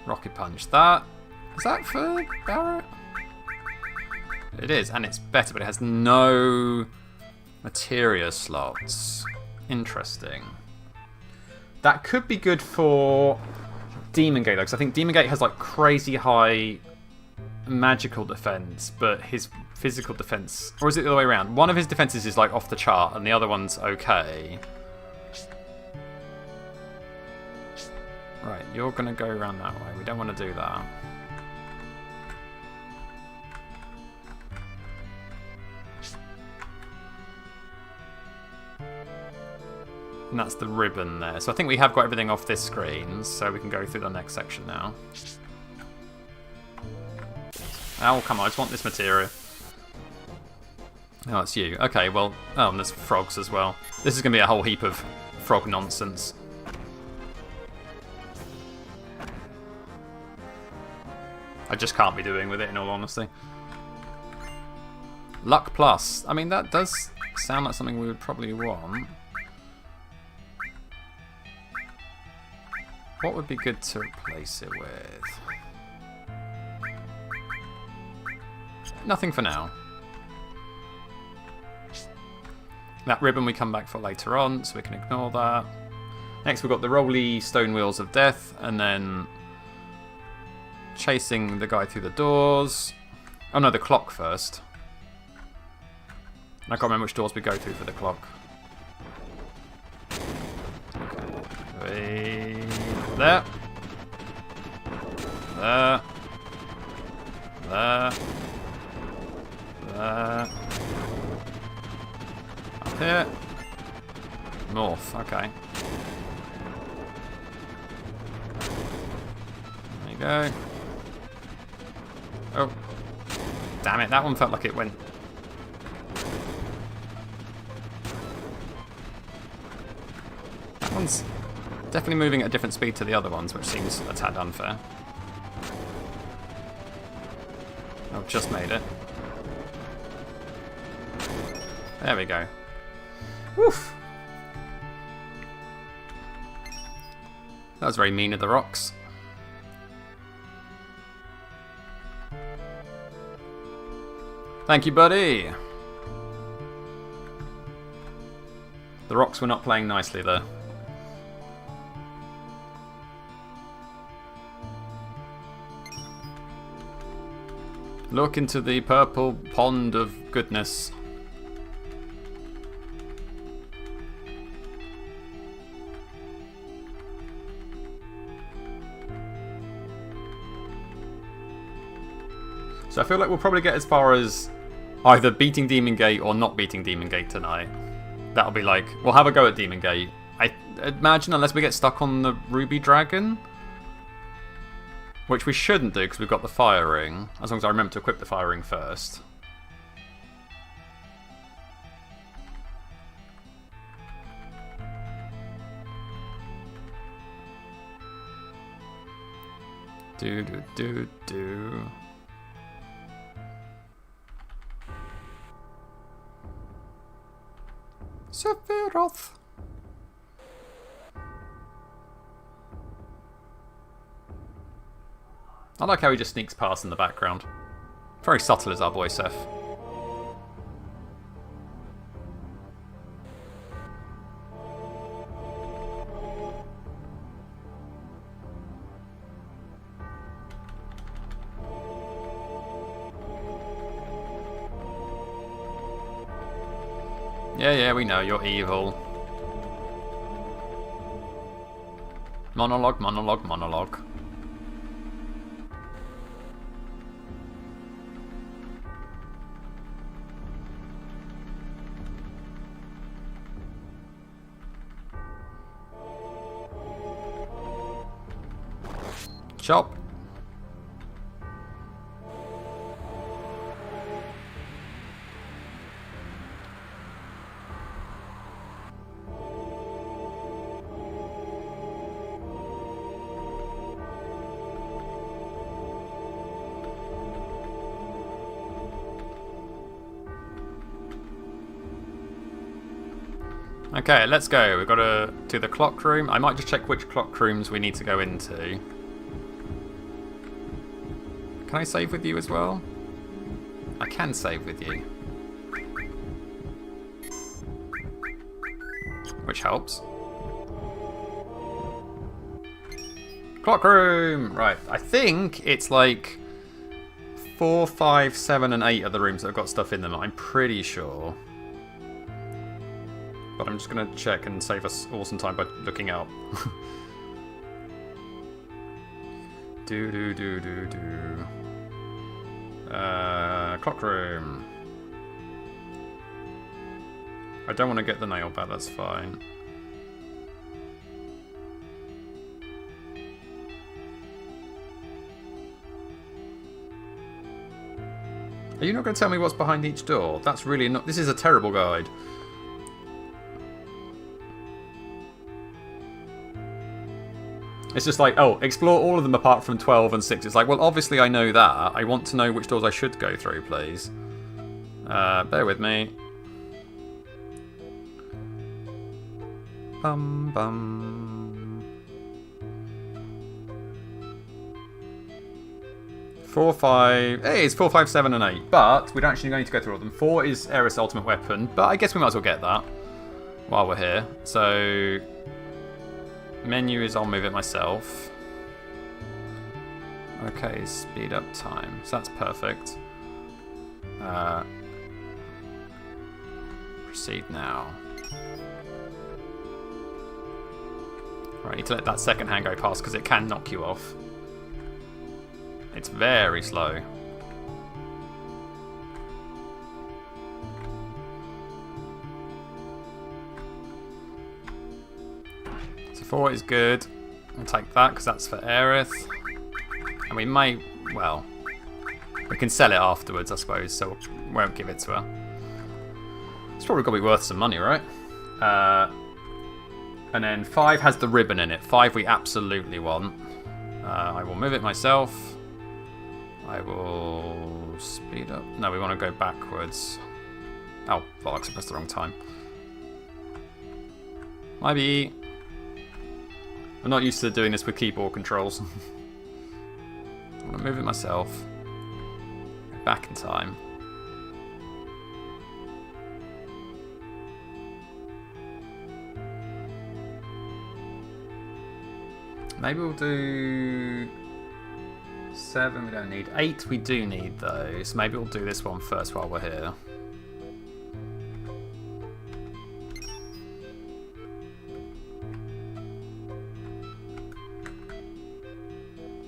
A: Rocket Punch. Is that for Barret? It is, and it's better, but it has no materia slots. Interesting. That could be good for Demon Gate, though, because I think Demon Gate has like crazy high magical defense, but his physical defense, or is it the other way around? One of his defenses is like off the chart, and the other one's okay. Right, you're gonna go around that way. We don't want to do that. And that's the ribbon there. So I think we have got everything off this screen, so we can go through the next section now. Oh, come on, I just want this materia. Oh, it's you. Okay, well, oh, and there's frogs as well. This is going to be a whole heap of frog nonsense. I just can't be doing with it, in all honesty. Luck Plus. I mean, that does sound like something we would probably want. What would be good to replace it with? Nothing for now. That ribbon we come back for later on, so we can ignore that. Next we've got the Rolly Stone Wheels of Death, and then chasing the guy through the doors. Oh no, the clock first. I can't remember which doors we go through for the clock. Okay. There. There. There. There. Up here. North, okay. There you go. Oh. Damn it, that one felt like it went. That one's definitely moving at a different speed to the other ones, which seems a tad unfair. I've just made it. There we go. Woof! That was very mean of the rocks. Thank you, buddy! The rocks were not playing nicely there. Look into the purple pond of goodness. So I feel like we'll probably get as far as either beating Demon Gate or not beating Demon Gate tonight. That'll be like, we'll have a go at Demon Gate. I imagine unless we get stuck on the Ruby Dragon. Which we shouldn't do because we've got the fire ring. As long as I remember to equip the fire ring first. Do do do do. Sephiroth. I like how he just sneaks past in the background. Very subtle is our boy Seth. Yeah, we know, you're evil. Monologue, monologue, monologue. Chop. Okay, let's go. We've got to do the clock room. I might just check which clock rooms we need to go into. Can I save with you as well? I can save with you. Which helps. Clock room! Right, I think it's like 4, 5, 7 and 8 are the rooms that have got stuff in them. I'm pretty sure. But I'm just going to check and save us all some time by looking out. Do. Clock room. I don't want to get the nail back, that's fine. Are you not going to tell me what's behind each door? That's really not... This is a terrible guide. It's just like, oh, explore all of them apart from 12 and 6. It's like, well, obviously I know that. I want to know which doors I should go through, please. Bear with me. Bum, bum. 4, 5... Hey, it's 4, 5, 7 and 8. But we don't actually need to go through all of them. 4 is Aerith's ultimate weapon. But I guess we might as well get that while we're here. So... Menu is I'll move it myself. Okay, speed up time. So that's perfect. Proceed now. Right, need to let that second hand go past because it can knock you off. It's very slow. So 4 is good. We'll take that because that's for Aerith. And we may, well, we can sell it afterwards, I suppose, so we won't give it to her. It's probably got to be worth some money, right? And then 5 has the ribbon in it. 5 we absolutely want. I will move it myself. I will speed up. No, we want to go backwards. Oh, bollocks, I pressed the wrong time. Maybe. I'm not used to doing this with keyboard controls. I want to move it myself. Back in time. Maybe we'll do 7 we don't need. 8 we do need though, so maybe we'll do this one first while we're here.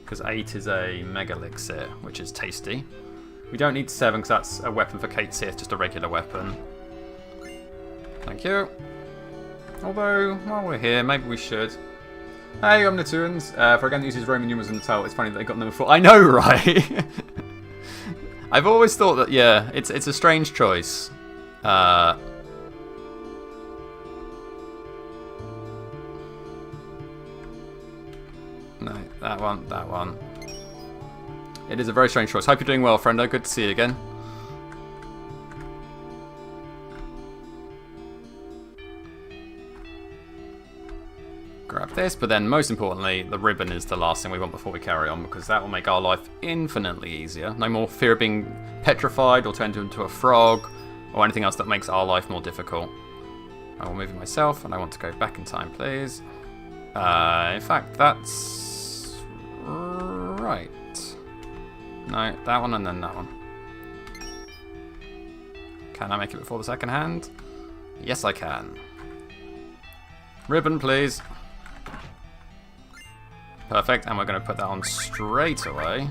A: Because 8 is a Mega Elixir, which is tasty. We don't need 7 because that's a weapon for Kate Sith, just a regular weapon. Thank you. Although, while we're here, maybe we should. Hey, Omnituans. For a game that uses Roman numerals in the title, it's funny that they got number 4. I know, right? I've always thought that, yeah, it's a strange choice. No, that one. It is a very strange choice. Hope you're doing well, friendo. Good to see you again. Grab this, but then most importantly, the ribbon is the last thing we want before we carry on, because that will make our life infinitely easier. No more fear of being petrified or turned into a frog or anything else that makes our life more difficult. I will move it myself, and I want to go back in time, please. In fact, that's right. No, that one and then that one. Can I make it before the second hand? Yes, I can. Ribbon, please. Perfect, and we're going to put that on straight away.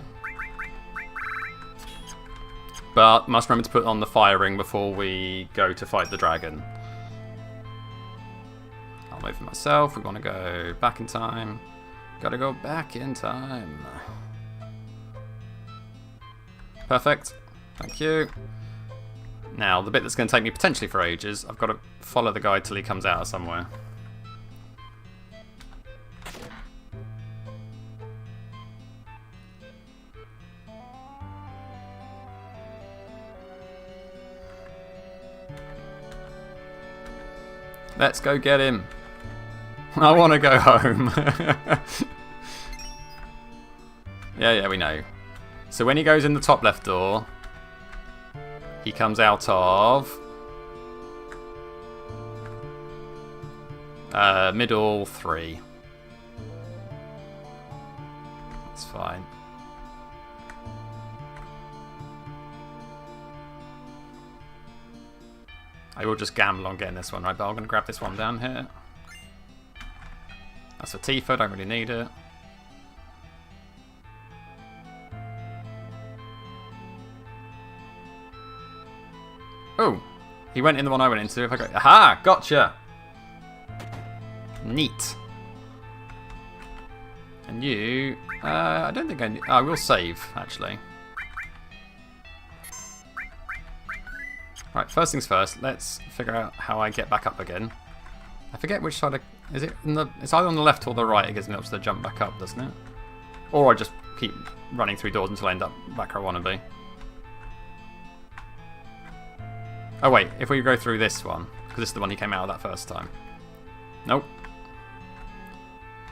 A: But must remember to put on the fire ring before we go to fight the dragon. I'll move it myself. We want to go back in time. Gotta go back in time. Perfect. Thank you. Now, the bit that's going to take me potentially for ages, I've got to follow the guy till he comes out of somewhere. Let's go get him. I want to go home. Yeah, we know. So when he goes in the top left door, he comes out of middle 3. That's fine. I will just gamble on getting this one, right? But I'm going to grab this one down here. That's for Tifa, don't really need it. Oh, he went in the one I went into. If I go, aha, gotcha. Neat. And you, I don't think I need, I will save, actually. Right, first things first, let's figure out how I get back up again. I forget which side is it in the, it's either on the left or the right it gives me up to jump back up, doesn't it? Or I just keep running through doors until I end up back where I want to be. Oh wait, if we go through this one, because this is the one he came out of that first time. Nope.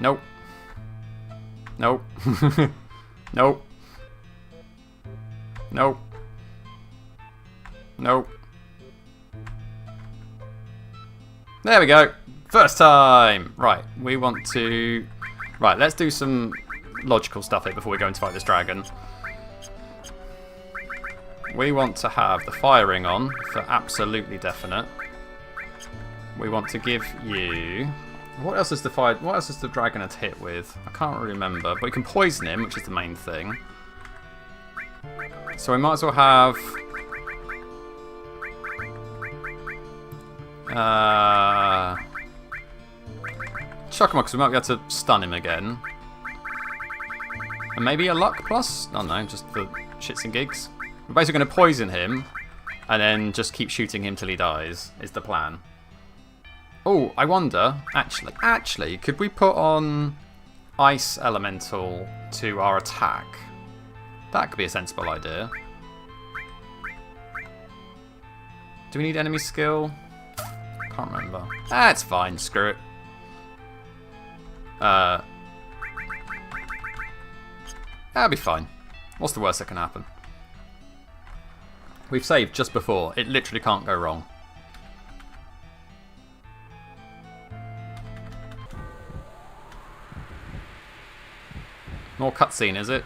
A: Nope. Nope. Nope. Nope. Nope. There we go. First time. Right, we want to... Right, let's do some logical stuff here before we go and fight this dragon. We want to have the firing on for absolutely definite. We want to give you... What else is the dragon at hit with? I can't really remember, but we can poison him, which is the main thing. So we might as well have... chuck him up, because we might be able to stun him again. And maybe a luck plus? I don't know, just for shits and gigs. We're basically going to poison him, and then just keep shooting him till he dies, is the plan. Oh, I wonder, actually, could we put on Ice Elemental to our attack? That could be a sensible idea. Do we need enemy skill? Can't remember. Ah, it's fine, screw it. That'll be fine. What's the worst that can happen? We've saved just before. It literally can't go wrong. More cutscene, is it?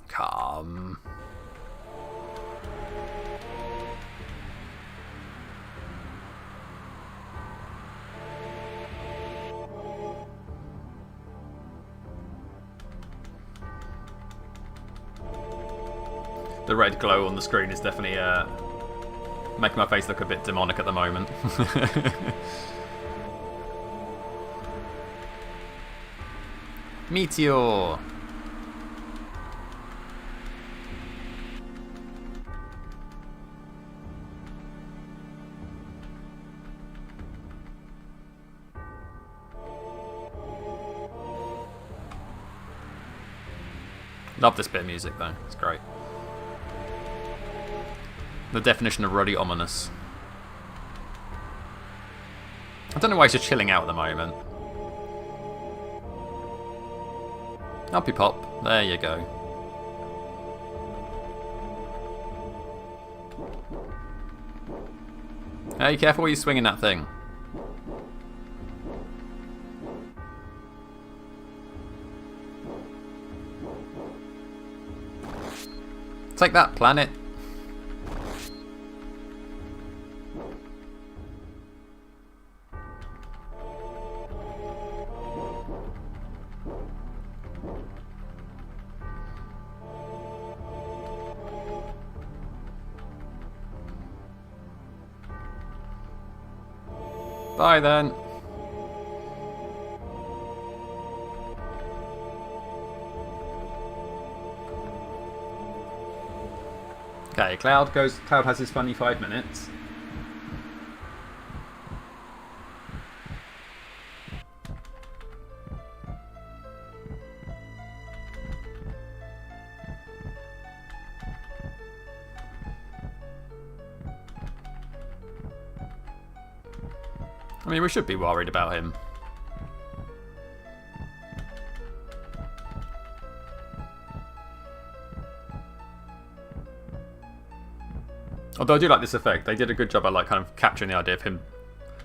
A: Come. The red glow on the screen is definitely making my face look a bit demonic at the moment. Meteor! Love this bit of music though, it's great. The definition of ruddy ominous. I don't know why he's just chilling out at the moment. Up you pop. There you go. Hey, careful where you're swinging that thing. Take that, planet. Bye then. Okay, Cloud has his funny 5 minutes. I mean, we should be worried about him. Although I do like this effect. They did a good job at like kind of capturing the idea of him,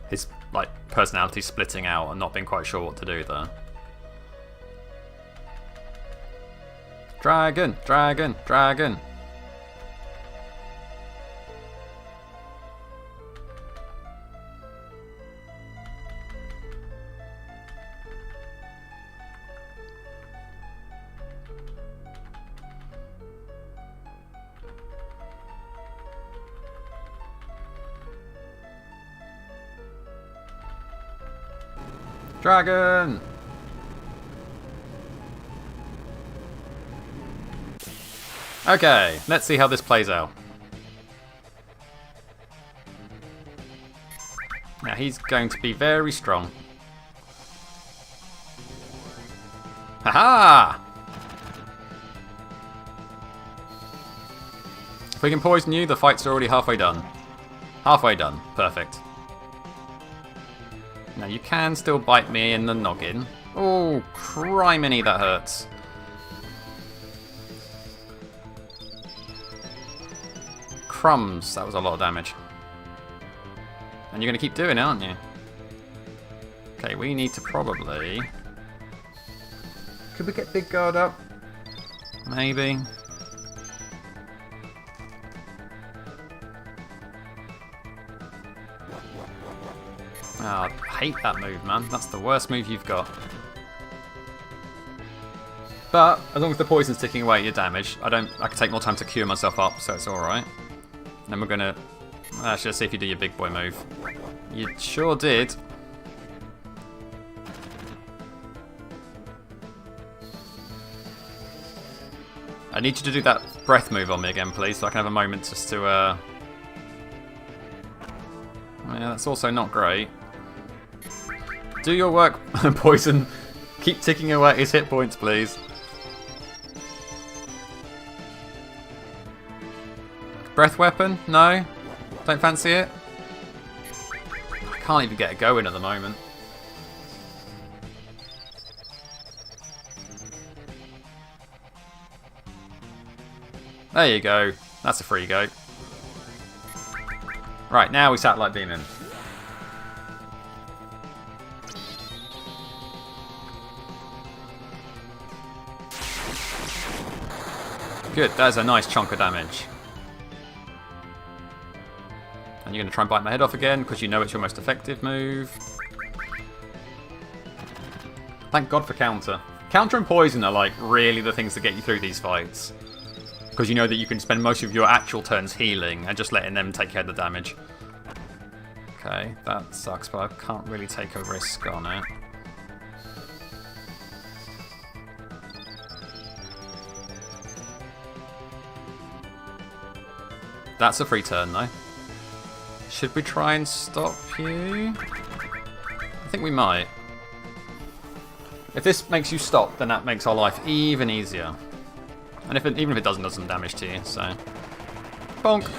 A: his like personality splitting out and not being quite sure what to do there. Dragon, dragon, dragon. Dragon! Okay, let's see how this plays out. Now he's going to be very strong. Haha! If we can poison you, the fight's already halfway done. Halfway done. Perfect. Now you can still bite me in the noggin. Oh, criminy, that hurts. Crumbs, that was a lot of damage. And you're going to keep doing it, aren't you? Okay, we need to probably... Could we get Big Guard up? Maybe. Oh, I hate that move, man. That's the worst move you've got. But as long as the poison's ticking away at your damage, I can take more time to cure myself up, so it's alright. Then we're gonna actually, let's see if you do your big boy move. You sure did. I need you to do that breath move on me again, please, so I can have a moment just to yeah, that's also not great. Do your work, Poison. Keep ticking away at his hit points, please. Breath weapon? No? Don't fancy it? I can't even get it going at the moment. There you go. That's a free go. Right, now we satellite beam in. Good, there's a nice chunk of damage. And you're going to try and bite my head off again, because you know it's your most effective move. Thank God for counter. Counter and poison are like really the things that get you through these fights. Because you know that you can spend most of your actual turns healing and just letting them take care of the damage. Okay, that sucks, but I can't really take a risk on it. That's a free turn, though. Should we try and stop you? I think we might. If this makes you stop, then that makes our life even easier. And even if it does some damage to you, so... Bonk!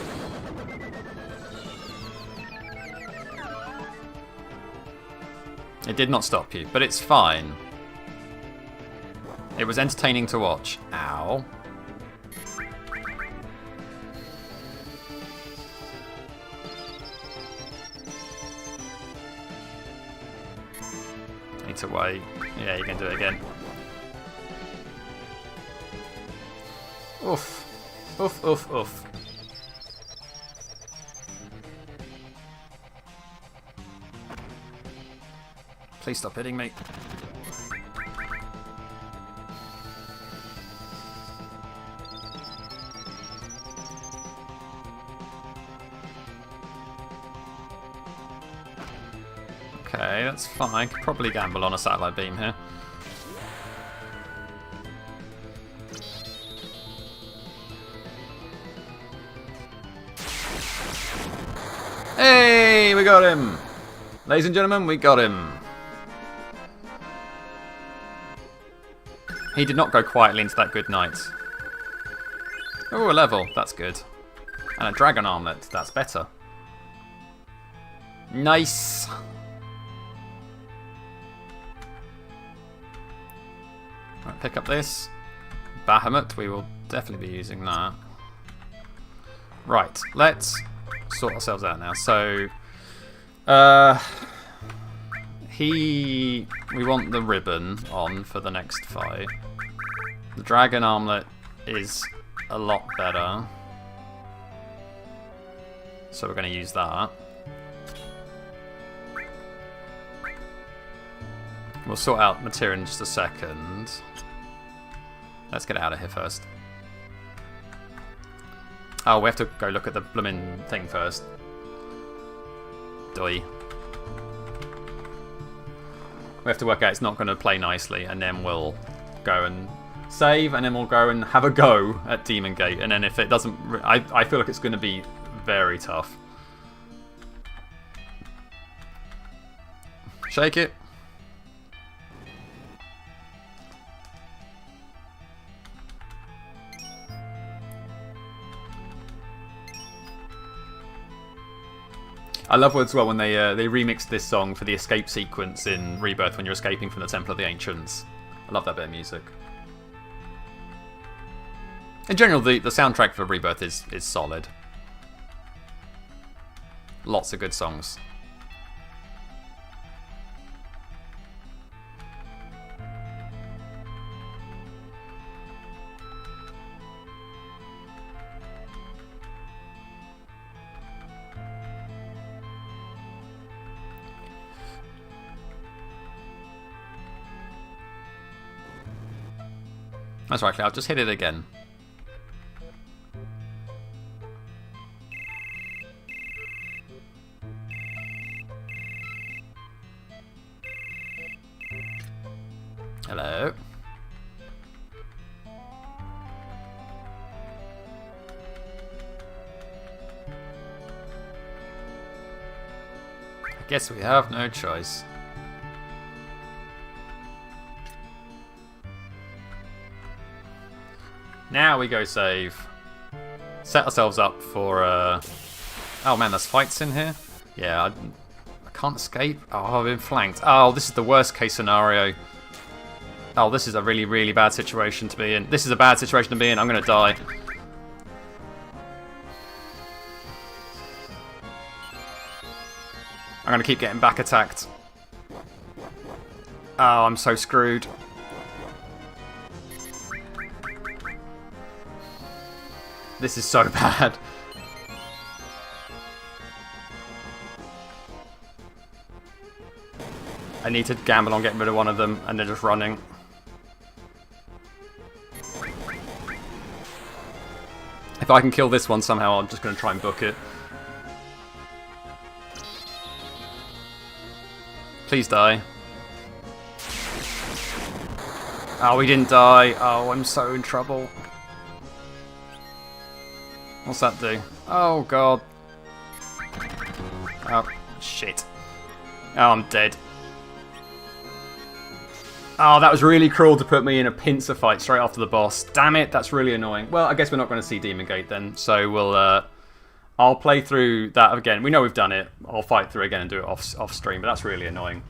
A: It did not stop you, but it's fine. It was entertaining to watch. Ow. Need to wait. Yeah, you can do it again. Oof. Oof, oof, oof. Please stop hitting me. Okay, that's fine. Could probably gamble on a satellite beam here. Hey, we got him! Ladies and gentlemen, we got him. He did not go quietly into that good night. Oh, a level. That's good. And a dragon armlet. That's better. Nice. Right, pick up this. Bahamut. We will definitely be using that. Right. Let's sort ourselves out now. So, we want the ribbon on for the next fight. The dragon armlet is a lot better. So we're going to use that. We'll sort out material in just a second. Let's get out of here first. Oh, we have to go look at the blooming thing first. Doi. We have to work out it's not going to play nicely, and then we'll go and save, and then we'll go and have a go at Demon Gate, and then if it doesn't... I feel like it's going to be very tough. Shake it. I love as well when they remixed this song for the escape sequence in Rebirth when you're escaping from the Temple of the Ancients. I love that bit of music. In general, the soundtrack for Rebirth is solid. Lots of good songs. That's right, Cloud. Just hit it again. Hello. I guess we have no choice. Now we go save. Set ourselves up for... Oh man, there's fights in here? Yeah, I can't escape. Oh, I've been flanked. Oh, this is the worst case scenario. Oh, this is a really, really bad situation to be in. This is a bad situation to be in. I'm going to die. I'm going to keep getting back attacked. Oh, I'm so screwed. This is so bad. I need to gamble on getting rid of one of them, and they're just running. If I can kill this one somehow, I'm just going to try and book it. Please die. Oh, we didn't die. Oh, I'm so in trouble. What's that do? Oh, God. Oh, shit. Oh, I'm dead. Oh, that was really cruel to put me in a pincer fight straight after the boss. Damn it, that's really annoying. Well, I guess we're not going to see Demon Gate then, so we'll... I'll play through that again. We know we've done it. I'll fight through again and do it off stream, but that's really annoying.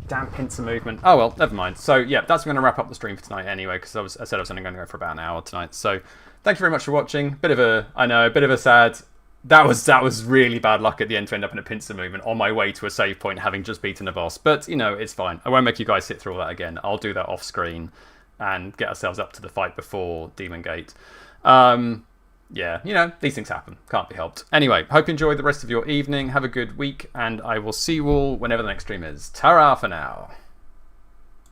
A: Damn pincer movement. Oh well, never mind. So yeah, that's going to wrap up the stream for tonight anyway, because I said I was only going to go for about an hour tonight. So thank you very much for watching. Bit of a sad... That was really bad luck at the end to end up in a pincer movement on my way to a save point, having just beaten a boss. But, you know, it's fine. I won't make you guys sit through all that again. I'll do that off screen and get ourselves up to the fight before Demon Gate. Yeah, you know, these things happen. Can't be helped. Anyway, hope you enjoy the rest of your evening. Have a good week, and I will see you all whenever the next stream is. Ta-ra for now.